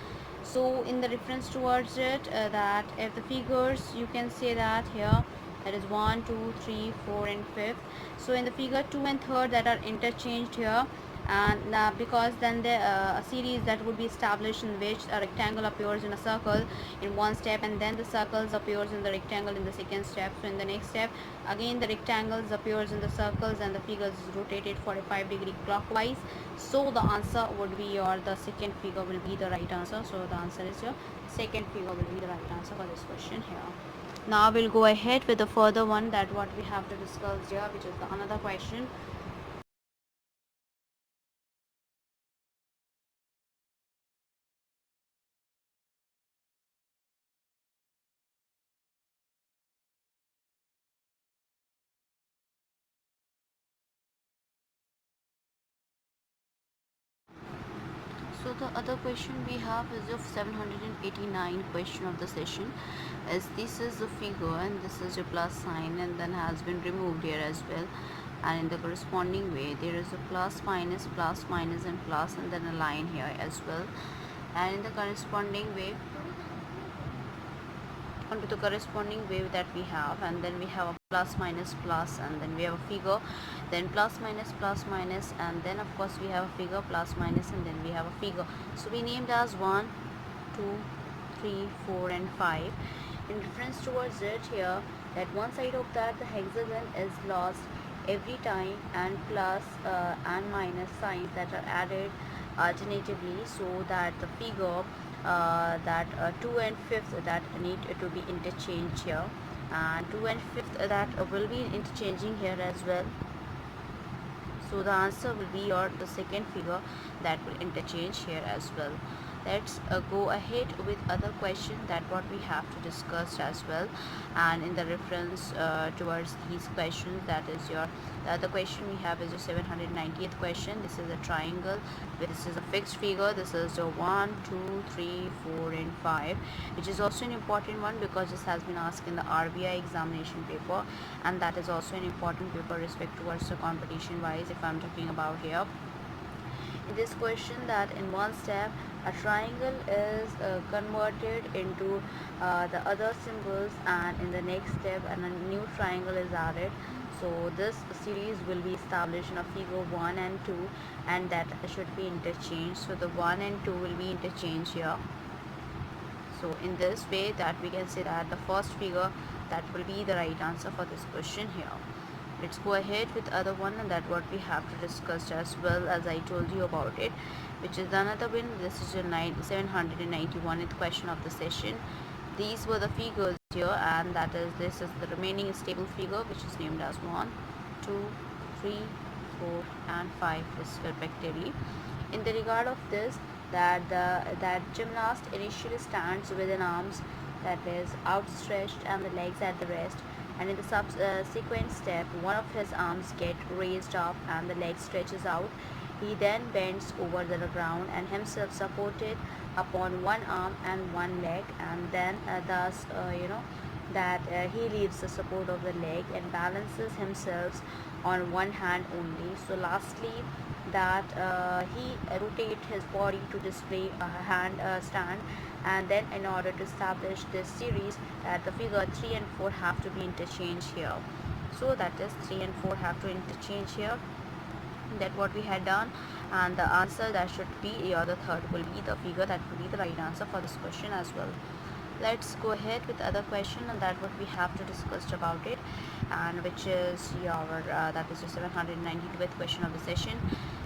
A: So in the reference towards it, that if the figures, you can say that here, that is 1 2 3 4 and 5th. So in the figure 2 and 3rd that are interchanged here, and because then the a series that would be established in which a rectangle appears in a circle in one step, and then the circles appears in the rectangle in the second step. So in the next step again the rectangles appears in the circles, and the figures is rotated 45-degree clockwise. So the answer would be your, the second figure will be the right answer. So the answer is your second figure will be the right answer for this question here. Now we'll go ahead with the further one, that what we have to discuss here, which is the another question. So the other question we have is of 789 question of the session, as this is the figure and this is a plus sign, and then has been removed here as well, and in the corresponding way there is a plus minus and plus, and then a line here as well, and in the corresponding way to the corresponding wave that we have, and then we have a plus minus plus, and then we have a figure, then plus minus, and then of course we have a figure plus minus, and then we have a figure. So we named as 1 2 3 4 and 5 in reference towards it here, that one side of that the hexagon is lost every time, and plus and minus signs that are added alternatively, so that the figure that 2 and 5th that need to be interchanged here, and 2 and 5th that will be interchanging here as well. So the answer will be your the second figure that will interchange here as well. Let's go ahead with other question that what we have to discuss as well. And in the reference towards these questions, that is your the other question we have is your 790th question. This is a triangle. This is a fixed figure. This is the 1, 2, 3, 4 and 5, which is also an important one because this has been asked in the RBI examination paper, and that is also an important paper respect towards the competition wise if I'm talking about here. In this question, that in one step a triangle is converted into the other symbols, and in the next step a new triangle is added. So this series will be established in a figure 1 and 2, and that should be interchanged. So the 1 and 2 will be interchanged here. So in this way that we can say that the first figure that will be the right answer for this question here. Let's go ahead with other one, and that what we have to discuss as well as I told you about it, which is another one. This is your 791th question of the session. These were the figures here, and that is this is the remaining stable figure, which is named as 1, 2, 3, 4 and 5 respectively. In the regard of this, that gymnast initially stands with an arms that is outstretched and the legs at the rest, and in the subsequent step one of his arms get raised up and the leg stretches out. He then bends over the ground and himself supported upon one arm and one leg, and then thus he leaves the support of the leg and balances himself on one hand only. So lastly, that he rotates his body to display a hand stand, and then in order to establish this series, that the figure 3 and 4 have to be interchanged here. So that is 3 and 4 have to interchange here. That what we had done, and the answer that should be, or the third will be the figure that will be the right answer for this question as well. Let's go ahead with the other question, and that what we have to discuss about it, and which is your that is your 792th question of the session.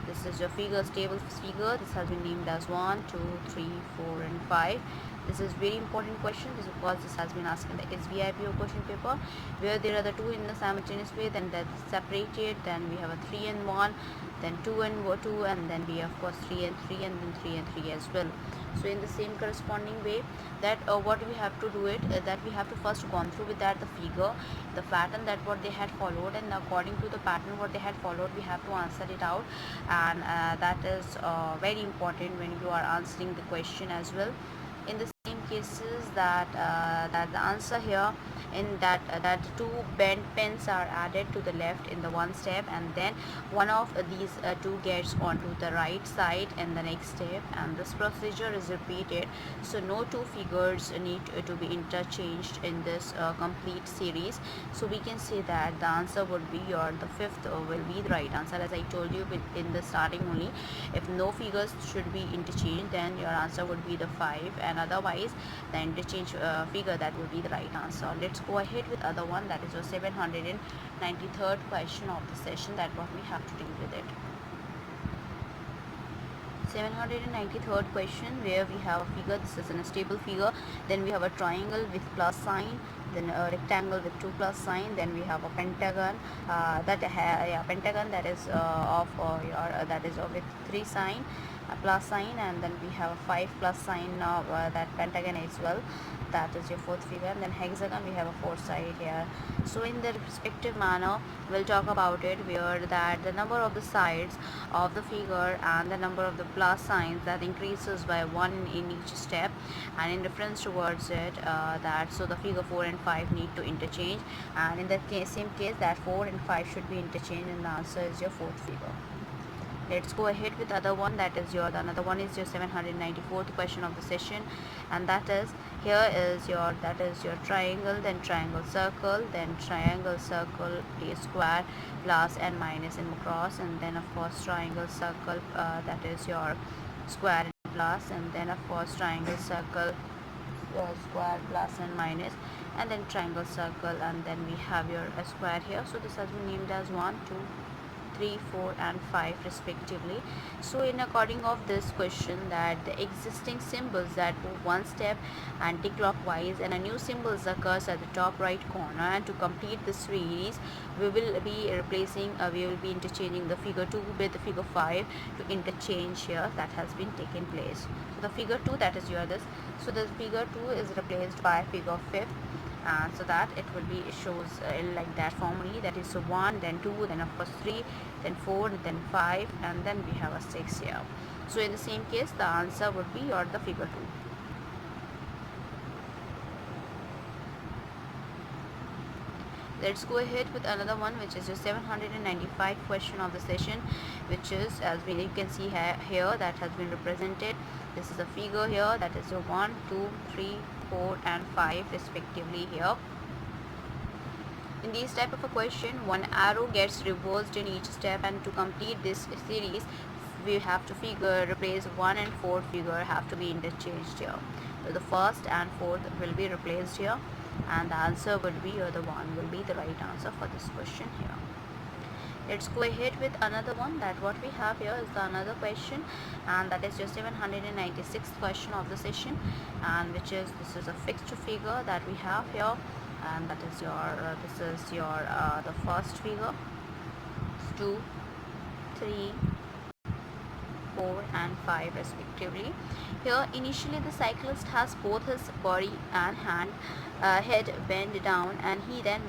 A: This is your figures table figure. This has been named as 1, 2, 3, 4 and 5. This is very important question because this has been asked in the SBIPO question paper, where there are the two in the simultaneous way, then that's separated, then we have a 3 and 1, then 2 and 2, and then we have of course 3 and 3, and then 3 and 3 as well. So in the same corresponding way, that what we have to do it, that we have to first gone through with that the figure, the pattern that what they had followed, and according to the pattern what they had followed we have to answer it out, and that is very important when you are answering the question as well. In the same cases, that the answer here in that two bent pins are added to the left in the one step, and then one of these two gets onto the right side in the next step, and this procedure is repeated. So no two figures need to be interchanged in this complete series. So we can say that the answer would be your the fifth will be the right answer, as I told you in the starting only. If no figures should be interchanged, then your answer would be the 5, and otherwise the interchange figure that would be the right answer. Let's go ahead with other one, that is your 793rd question of the session, that what we have to deal with it. 793rd question, where we have a figure. This is a stable figure. Then we have a triangle with plus sign, then a rectangle with 2 plus sign, then we have a pentagon pentagon that is with 3 sign, a plus sign, and then we have a 5 plus sign of that pentagon as well. That is your fourth figure. And then hexagon, we have a 4 side here. So in the respective manner we'll talk about it, where that the number of the sides of the figure and the number of the plus signs that increases by 1 in each step, and in reference towards it, that so the figure 4 and 5 need to interchange, and in the same case that 4 and 5 should be interchanged, and the answer is your fourth figure. Let's go ahead with other one, that is your another one is your 794th question of the session, and that is here is your that is your triangle, then triangle circle, then triangle circle d square plus and minus and cross, and then of course triangle circle that is your square and plus, and then of course triangle circle square plus and minus, and then triangle circle, and then we have your square here. So this has been named as 1, 2, 3, 4 and 5 respectively. So in according of this question, that the existing symbols that move one step anti-clockwise and a new symbol occurs at the top right corner, and to complete the series we will be interchanging the figure 2 with the figure 5 to interchange here that has been taken place. So the figure 2, that is your this, so the figure 2 is replaced by figure 5, so that it will be shows like that formally, that is 1, then 2, then of course 3, then 4, then 5, and then we have a 6 here. So in the same case the answer would be your the figure 2. Let's go ahead with another one, which is your 795 question of the session, which is, as you can see here that has been represented. This is a figure here, that is your 1, 2, 3, 4 and 5 respectively here. In this type of a question, one arrow gets reversed in each step, and to complete this series we have to replace 1 and 4 figure have to be interchanged here. So the first and fourth will be replaced here, and the answer would be, or the 1 will be the right answer for this question here. Let's go ahead with another one. That what we have here is the another question, and that is your 796th question of the session, and which is, this is a fixed figure that we have here, and that is your the first figure, 2, 3, 4 and 5 respectively. Here initially the cyclist has both his body and head bent down, and he then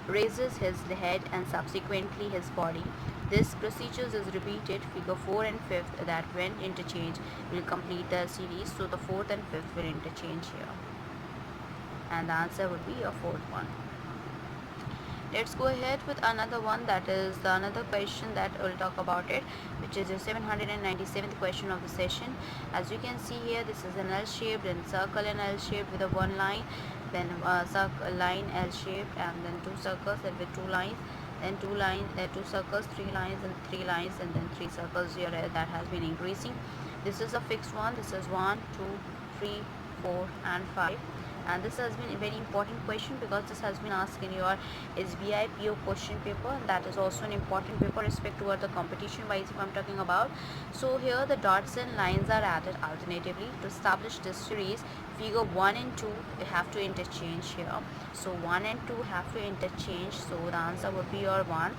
A: raises his head and subsequently his body. This procedure is repeated. Figure 4 and 5th that when interchange will complete the series, so the 4th and 5th will interchange here, and the answer would be your 4th one. Let's go ahead with another one, that is the another question that we'll talk about it, which is your 797th question of the session. As you can see here, this is an L-shaped and circle in L-shaped with a one line, then circle line L-shaped, and then two circles and with two lines, then two lines, two circles, three lines and three lines, and then three circles here that has been increasing. This is a fixed one. This is 1, 2, 3, 4 and 5. And this has been a very important question because this has been asked in your SBI PO question paper, and that is also an important paper respect toward the competition wise if I'm talking about. So here the dots and lines are added alternatively. To establish this series, figure 1 and 2 have to interchange here. So 1 and 2 have to interchange, so the answer would be your 1.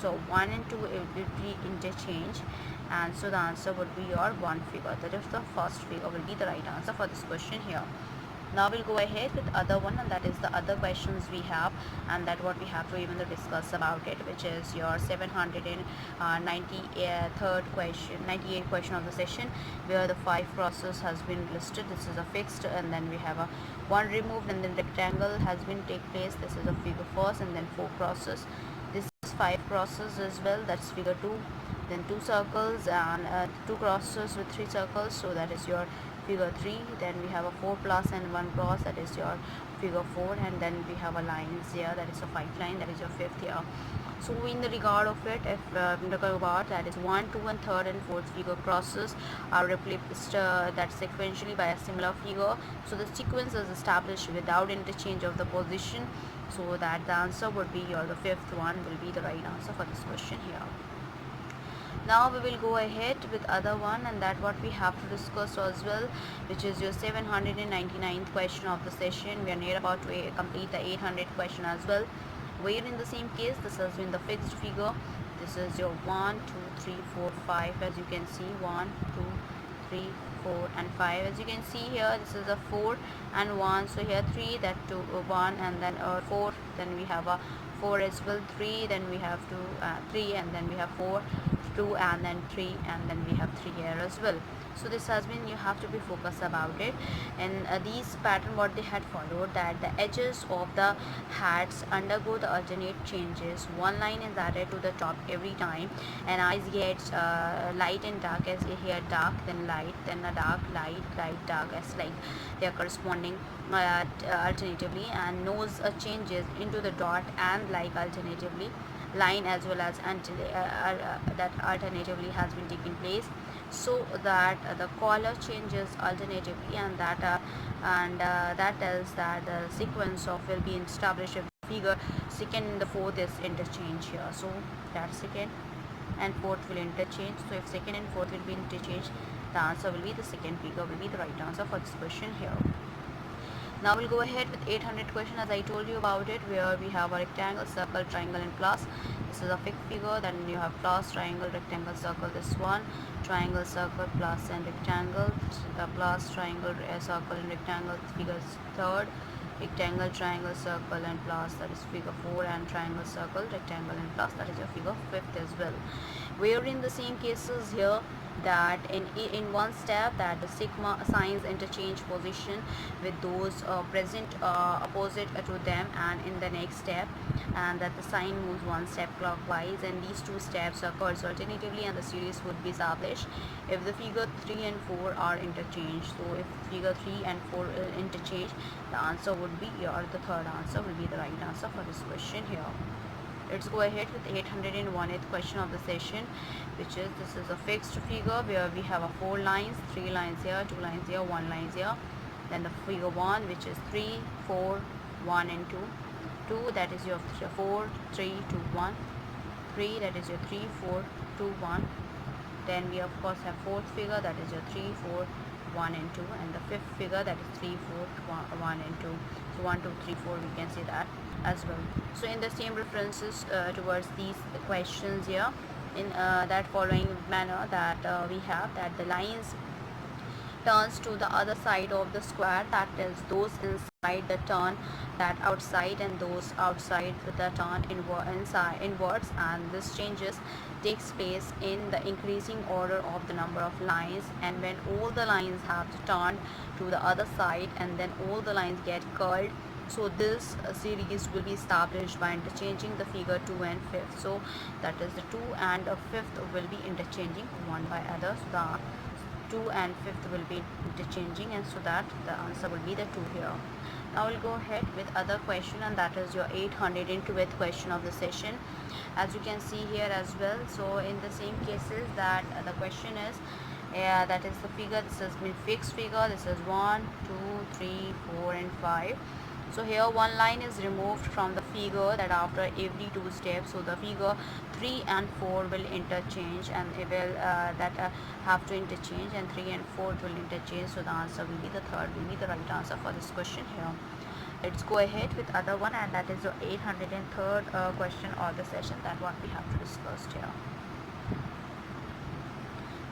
A: So 1 and 2 will be interchange, and so the answer would be your 1 figure. That is the first figure will be the right answer for this question here. Now we'll go ahead with other one, and that is the other questions we have, and that what we have to even discuss about it, which is your 793rd question, 98th question of the session, where the 5 crosses has been listed. This is a fixed, and then we have a 1 removed, and then rectangle has been take place. This is a figure first, and then 4 crosses. This is 5 crosses as well, that's figure 2. Then 2 circles and 2 crosses with 3 circles, so that is your figure 3. Then we have a 4 plus and 1 cross, that is your figure 4, and then we have a lines here, that is a 5 line, that is your 5th here. So in the regard of it, if talking about that is 1, 2 and 3rd and 4th figure crosses are replaced that sequentially by a similar figure, so the sequence is established without interchange of the position, so that the answer would be your the 5th one will be the right answer for this question here. Now we will go ahead with other one, and that what we have to discuss as well, which is your 799th question of the session. We are near about to complete the 800th question as well, where in the same case this has been the fixed figure. This is your 1, 2, 3, 4, 5, as you can see, 1, 2, 3, 4 and 5. As you can see here, this is a 4 and 1, so here 3, that 2, 1, and then 4, then we have a 4 as well, 3, then we have 2, 3, and then we have 4, 2, and then 3, and then we have 3 here as well. So this has been, you have to be focused about it. And these pattern what they had followed, that the edges of the hats undergo the alternate changes. One line is added to the top every time, and eyes get light and dark, as here dark, then light, then a dark, light, light, dark, as like they are corresponding alternatively. And nose changes into the dot and like alternatively, line as well as that alternatively has been taking place, so that the color changes alternatively, and that tells that the sequence of will be established if figure second and the fourth is interchange here. So that second and fourth will interchange. So if second and fourth will be interchanged, the answer will be the second figure will be the right answer for this question here. Now we'll go ahead with 800 question, as I told you about it, where we have a rectangle, circle, triangle and plus. This is a fixed figure. Then you have plus, triangle, rectangle, circle. This one, triangle, circle, plus and rectangle, plus, triangle, circle and rectangle. Figure third, rectangle, triangle, circle and plus, that is figure 4, and triangle, circle, rectangle and plus, that is your figure 5th as well. We are in the same cases here, that in one step that the sigma signs interchange position with those present opposite to them, and in the next step, and that the sign moves one step clockwise, and these two steps occurs alternatively, and the series would be established if the figure 3 and 4 are interchanged. So if figure 3 and 4 interchange, the answer would be the third answer will be the right answer for this question here. Let's go ahead with 801th question of the session, which is, this is a fixed figure where we have 4 lines, 3 lines here, 2 lines here, 1 line here. Then the figure 1, which is 3, 4, 1 and 2. 2, that is your 4, 3, 2, 1. 3, that is your 3, 4, 2, 1. Then we of course have fourth figure, that is your 3, 4, 1 and 2, and the fifth figure, that is 3, 4, 1 and 2. So 1, 2, 3, 4, we can see that as well. So in the same references towards these questions here, in that following manner, that we have that the lines turns to the other side of the square, that is those inside the turn that outside, and those outside the turn inwards, and this changes takes place in the increasing order of the number of lines, and when all the lines have turned to the other side and then all the lines get curled, so this series will be established by interchanging the figure 2 and 5th. So that is the 2 and 5th will be interchanging one by other. So the 2 and 5th will be interchanging, and so that the answer will be the 2 here. Now we'll go ahead with other question, and that is your 802th question of the session, as you can see here as well. So in the same cases, that the question is that is the figure, this has been fixed figure, this is 1, 2, 3, 4 and 5. So here one line is removed from the figure, that after every 2 steps, so the figure 3 and 4 will interchange, and it will have to interchange, and 3 and 4 will interchange. So the answer will be the third, will be the right answer for this question here. Let's go ahead with other one, and that is the 803rd question of the session, that what we have to discuss here.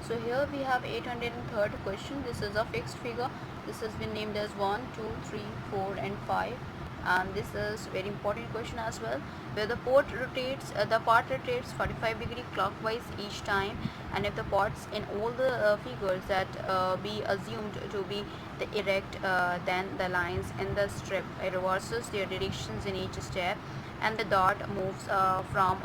A: So here we have 803rd question. This is a fixed figure. This has been named as 1, 2, 3, 4 and 5, and this is very important question as well, where the part rotates 45-degree clockwise each time, and if the parts in all the figures that be assumed to be the erect, then the lines in the strip reverses their directions in each step, and the dot moves from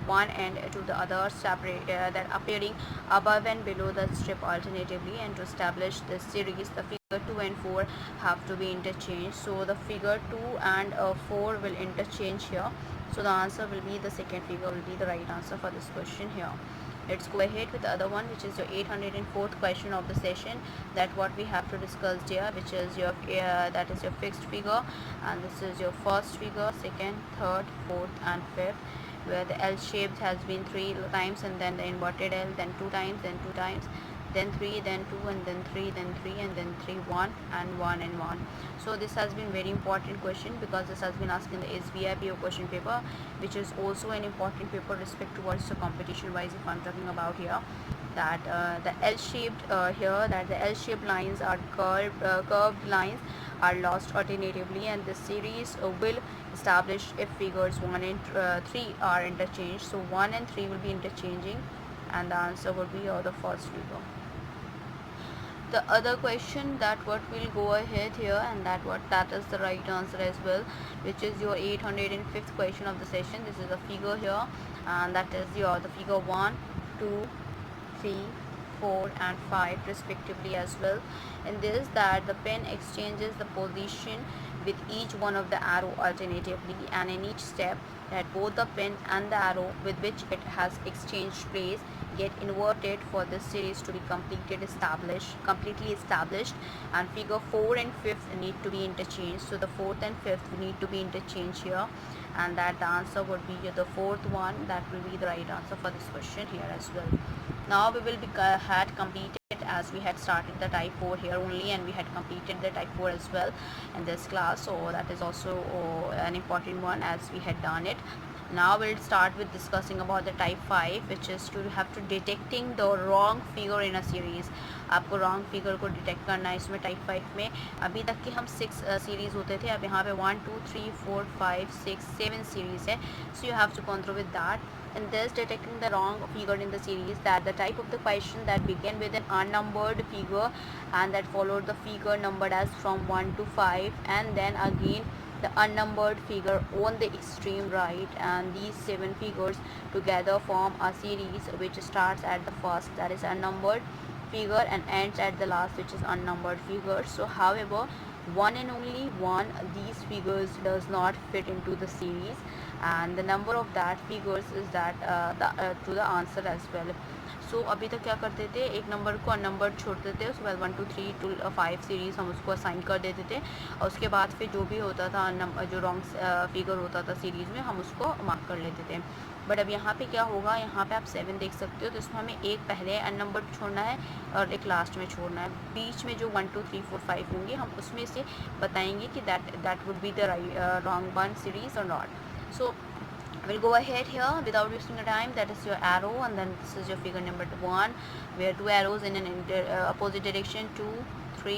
A: one end to the other, separate that appearing above and below the strip alternatively, and to establish this series, the figure 2 and 4 have to be interchanged. So the figure 2 and 4 will interchange here. So the answer will be the second figure will be the right answer for this question here. Let's go ahead with the other one, which is your 804th question of the session, that what we have to discuss here, which is your that is your fixed figure, and this is your first figure, second, third, fourth and fifth, where the L shaped has been 3 times, and then the inverted L, then 2 times, then 2 times, then 3, then 2, and then 3, then 3, and then 3, 1 and 1 and 1. So this has been very important question, because this has been asked in the SBI PO question paper, which is also an important paper respect towards the competition wise. If I'm talking about here, that the L-shaped here, that the L-shaped lines are curved lines are lost alternatively, and this series will establish if figures 1 and 3 are interchanged. So 1 and 3 will be interchanging, and the answer would be the first figure. The other question, that what will go ahead here, and that is the right answer as well, which is your 805th question of the session. This is a figure here, and that is the figure 1, 2, 3, 4 and 5 respectively as well. In this, that the pen exchanges the position with each one of the arrow alternatively, and in each step that both the pin and the arrow with which it has exchanged place get inverted for this series to be completely established, and figure 4 and 5th need to be interchanged. So the 4th and 5th need to be interchanged here, and that the answer would be the 4th one. That will be the right answer for this question here as well. Now we will be had completed, as we had started the type 4 here only, and we had completed the type 4 as well in this class, so that is also an important one as we had done it. Now we'll start with discussing about the type 5, which is to have to detecting the wrong figure in a series. आपको wrong figure को detect करना है इसमें type 5 में. अभी तक के हम 6 series होते थे, अब यहाँ पे 1 2 3 4 5 6 7 series है, so you have to go through with that. In this, detecting the wrong figure in the series, that the type of the question that began with an unnumbered figure and that followed the figure numbered as from 1 to 5, and then again the unnumbered figure on the extreme right, and these 7 figures together form a series which starts at the first, that is unnumbered figure, and ends at the last, which is unnumbered figure. So however, one and only one these figures does not fit into the series, and the number of that figures is that to the answer as well. सो अभी तक क्या करते थे, एक number को unnumbered छोड़ते थे, उसके बाद 1 2 3 to 5 सीरीज़ हम उसको असाइन कर देते थे, और उसके बाद फिर जो भी होता था जो रॉन्ग फिगर होता था सीरीज़ में, हम उसको मार्क कर लेते थे. बट अब यहाँ पे क्या होगा, यहाँ पे आप 7 देख सकते हो, तो इसमें हमें एक पहले अननंबर्ड छोड़ना है और एक लास्ट में छोड़ना है. बीच में जो 1 2 3 4 5 होंगे, हम उसमें से बताएंगे कि that would be the wrong one series और not. So we'll go ahead here without wasting the time. That is your arrow, and then this is your figure number 1, where 2 arrows in an opposite direction, 2 3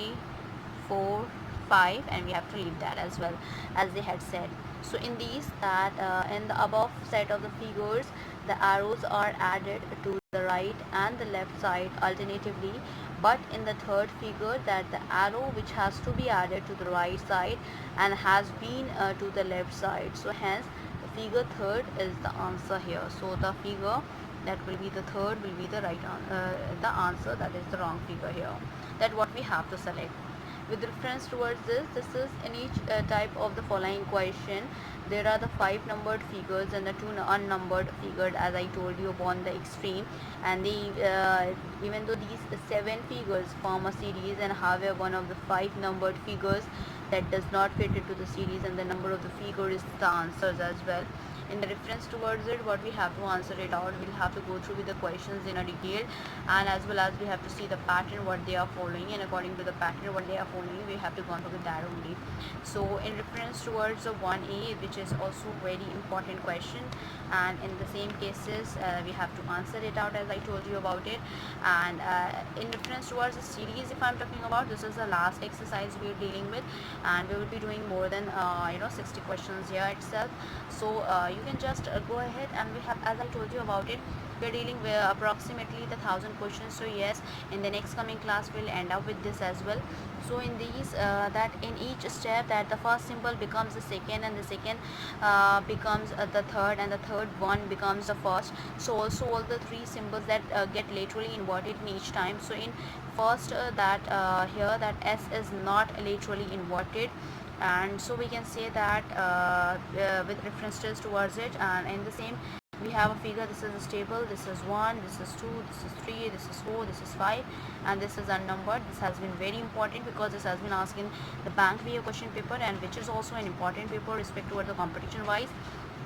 A: 4 5, and we have to leave that as well as they had said. So in these, that in the above set of the figures, the arrows are added to the right and the left side alternatively, but in the third figure, that the arrow which has to be added to the right side and has been to the left side. So hence figure third is the answer here. So the figure that will be the third will be the right the answer, that is the wrong figure here, that what we have to select. With reference towards this is in each type of the following question, there are the 5 numbered figures and the 2 unnumbered figured, as I told you, upon the extreme, and even though these 7 figures form a series, and however one of the 5 numbered figures that does not fit into the series, and the number of the figure is the answers as well. In the reference towards it, what we have to answer it out, we'll have to go through with the questions in a detail, and as well as we have to see the pattern what they are following, and according to the pattern what they are following, we have to go through with that only. So in reference towards the 1A, which is also very important question, and in the same cases we have to answer it out as I told you about it. And in reference towards the series, if I'm talking about, this is the last exercise we are dealing with, and we will be doing more than 60 questions here itself. So you can just go ahead, and we have, as I told you about it, we are dealing with approximately the 1000 questions. So yes, in the next coming class we'll end up with this as well. So in these, that in each step, that the first symbol becomes the second, and the second becomes the third, and the third one becomes the first. So also all the 3 symbols that get laterally inverted in each time. So in first here that S is not laterally inverted, and so we can say that with references towards it. And in the same, we have a figure, this is a stable, this is 1, this is 2, this is 3, this is 4, this is 5, and this is unnumbered. This has been very important because this has been asked in the bank VA question paper, and which is also an important paper respect toward the competition wise.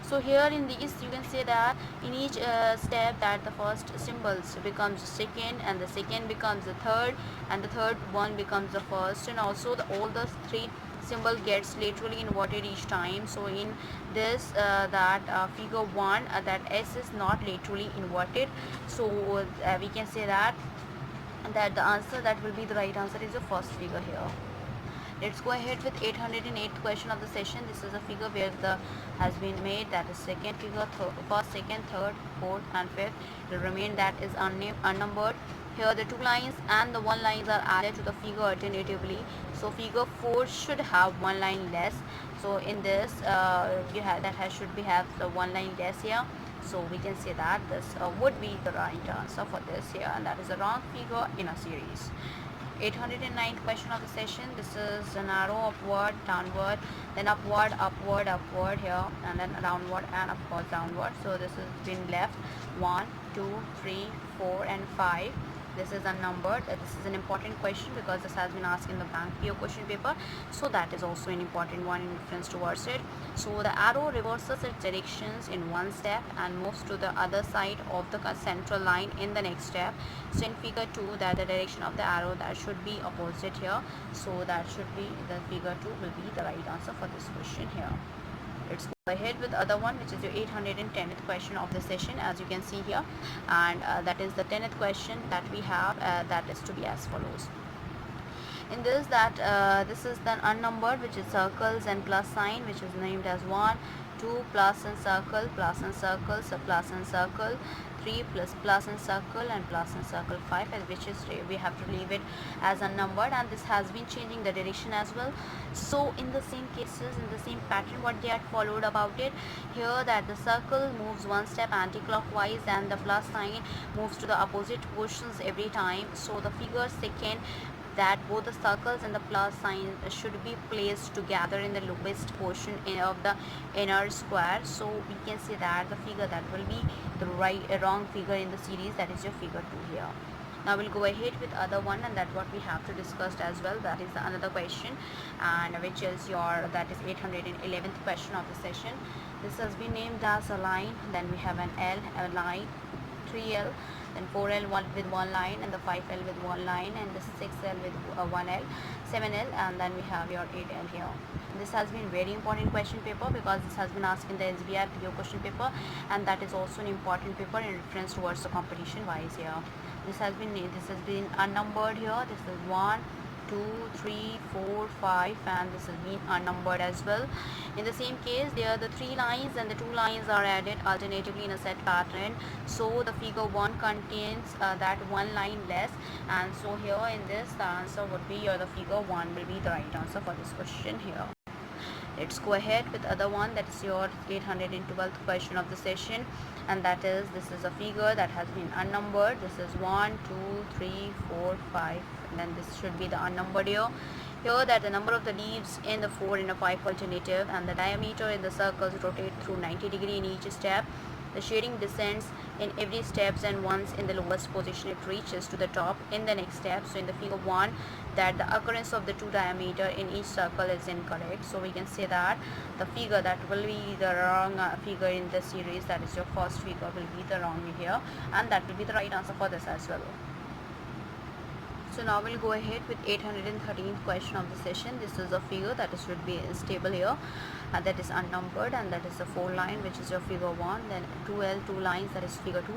A: So here in these, you can say that in each step, that the first symbols becomes second, and the second becomes the third, and the third one becomes the first, and also all the 3 symbol gets laterally inverted each time. So in this figure 1, that S is not laterally inverted. So we can say that the answer that will be the right answer is the first figure here. Let's go ahead with 808th question of the session. This is a figure where the has been made, that is second figure, first, second, third, fourth, and fifth. The remain that is unnumbered. Here the 2 lines and the 1 lines are added to the figure alternatively. So figure 4 should have 1 line less. So in this, should be have the 1 line less here. So we can say that this would be the right answer for this here, and that is the wrong figure in a series. 809th question of the session. This is an arrow upward, downward, then upward, upward, upward here, and then downward and upward, downward. So this has been left 1, 2, 3, 4 and 5. This is unnumbered. This is an important question because this has been asked in the bank PO question paper. So that is also an important one in reference towards it. So the arrow reverses its directions in one step and moves to the other side of the central line in the next step. So in figure 2, that the direction of the arrow that should be opposite here. So that should be the figure 2 will be the right answer for this question here. Let's go ahead with other one, which is your 810th question of the session, as you can see here, and that is the 10th question that we have, that is to be as follows. In this, this is the unnumbered, which is circles and plus sign, which is named as 1, 2 plus and circle, plus and circle, so plus and circle, 3 plus and circle, and plus and circle 5, which is we have to leave it as unnumbered, and this has been changing the direction as well. So in the same cases, in the same pattern what they had followed about it here, that the circle moves one step anti-clockwise and the plus sign moves to the opposite portions every time. So the figure second, that both the circles and the plus sign should be placed together in the lowest portion of the inner square. So we can say that the figure that will be the wrong figure in the series, that is your figure 2 here. Now we'll go ahead with other one, and that what we have to discuss as well, that is another question, and which is your, that is 811th question of the session. This has been named as a line, then we have an L, a line, 3L, then 4L with one line, and the 5L with one line, and the 6L with 1L, 7L, and then we have your 8L here. This has been very important question paper because this has been asked in the SBI PO question paper, and that is also an important paper in reference towards the competition wise here. This has been unnumbered here. This is 1, 2, 3, 4, 5, and this has been unnumbered as well. In the same case, there are the 3 lines and the 2 lines are added alternatively in a set pattern. So the figure 1 contains that 1 line less, and so here in this the answer would be, or the figure 1 will be the right answer for this question here. Let's go ahead with other one, that is your 812th question of the session, and that is, this is a figure that has been unnumbered. This is 1, 2, 3, 4, 5, and then this should be the unnumbered here. Here that the number of the leaves in the 4 and a 5 alternative, and the diameter in the circles rotate through 90 degree in each step. The shading descends in every steps, and once in the lowest position it reaches to the top in the next step. So in the figure 1, that the occurrence of the 2 diameter in each circle is incorrect. So we can say that the figure that will be the wrong figure in the series, that is your first figure, will be the wrong here, and that will be the right answer for this as well. So now we'll go ahead with 813th question of the session. This is a figure that is should be stable here, and that is unnumbered, and that is a 4 line, which is your figure 1, then 2L, 2 lines, that is figure 2,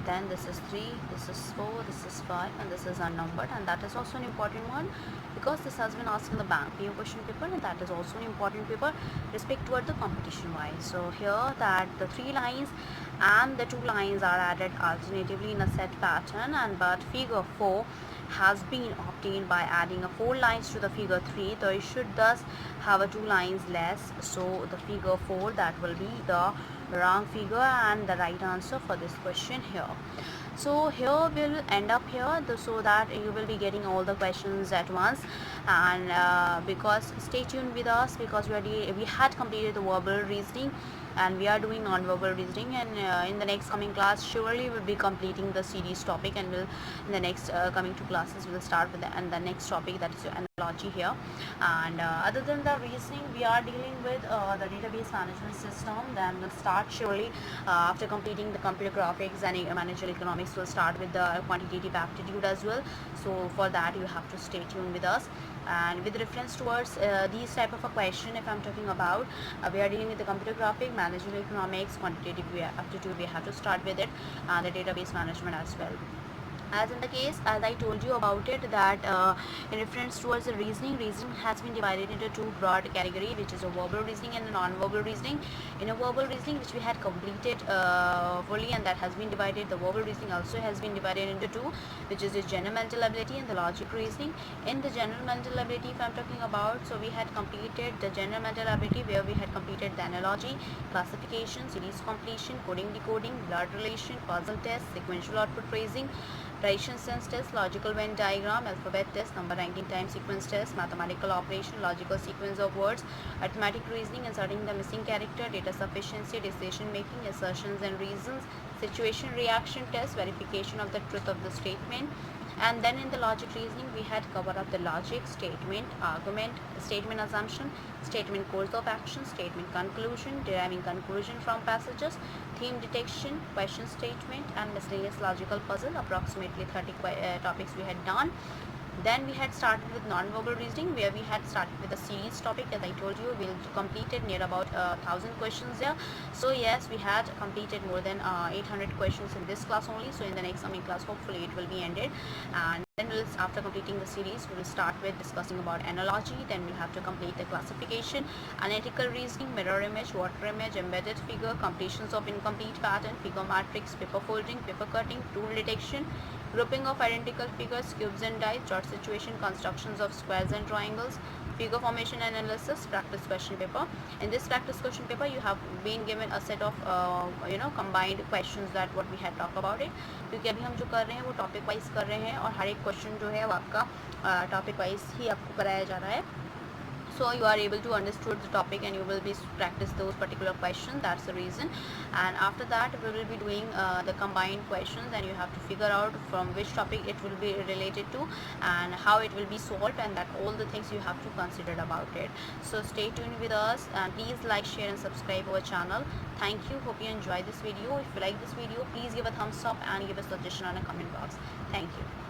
A: then this is 3, this is 4, this is 5, and this is unnumbered, and that is also an important one because this has been asked in the bank PO question paper, and that is also an important paper respect toward the competition wise. So here that the 3 lines and the 2 lines are added alternatively in a set pattern, and but figure 4 has been obtained by adding a 4 lines to the figure 3, so it should thus have a 2 lines less. So the figure 4, that will be the wrong figure and the right answer for this question here. So here we'll end up here, so that you will be getting all the questions at once, and because stay tuned with us, because we had completed the verbal reasoning and we are doing non-verbal reasoning, and in the next coming class surely we'll be completing the series topic, and we'll in the next coming 2 classes we'll start with the next topic, that is your analogy here. And other than the reasoning, we are dealing with the database management system. Then we'll start surely after completing the computer graphics and managerial economics, we'll start with the quantitative aptitude as well. So for that you have to stay tuned with us. And with reference towards these type of a question, if I'm talking about, we are dealing with the computer graphic, managerial economics, quantitative aptitude, we have to start with it, and the database management as well. As in the case, as I told you about it, that in reference towards the reasoning has been divided into 2 broad categories, which is a verbal reasoning and a non-verbal reasoning. In a verbal reasoning, which we had completed fully, and that has been divided, the verbal reasoning also has been divided into 2, which is the general mental ability and the logic reasoning. In the general mental ability, if I'm talking about, so we had completed the general mental ability, where we had completed the analogy, classification, series completion, coding, decoding, blood relation, puzzle test, sequential output tracing, Tradition sense test, logical Venn diagram, alphabet test, number ranking time sequence test, mathematical operation, logical sequence of words, arithmetic reasoning, inserting the missing character, data sufficiency, decision making, assertions and reasons, situation reaction test, verification of the truth of the statement. And then in the logic reasoning we had covered up the logic, statement, argument, statement assumption, statement course of action, statement conclusion, deriving conclusion from passages, theme detection, question statement, and miscellaneous logical puzzle. Approximately 30 topics we had done. Then we had started with non-verbal reasoning, where we had started with a series topic. As I told you, we'll complete it near about 1000 questions there. So yes, we had completed more than 800 questions in this class only. So in the next coming class, hopefully it will be ended. And then after completing the series, we will start with discussing about analogy. Then we'll have to complete the classification, analytical reasoning, mirror image, water image, embedded figure, completions of incomplete pattern, figure matrix, paper folding, paper cutting, tool detection, grouping of identical figures, cubes and dice, dot situation, constructions of squares and triangles, figure formation and analysis, practice question paper. In this practice question paper, you have been given a set of combined questions that what we had talked about it, क्योंकि अभी हम जो कर रहे हैं वो topic wise कर रहे हैं और हर एक क्वेश्चन जो है वो आपका टॉपिक वाइज ही आपको कराया जा रहा है. So you are able to understand the topic and you will be practice those particular questions. That's the reason. And after that we will be doing the combined questions, and you have to figure out from which topic it will be related to and how it will be solved, and that all the things you have to consider about it. So stay tuned with us, and please like, share and subscribe our channel. Thank you. Hope you enjoy this video. If you like this video, please give a thumbs up and give a suggestion on a comment box. Thank you.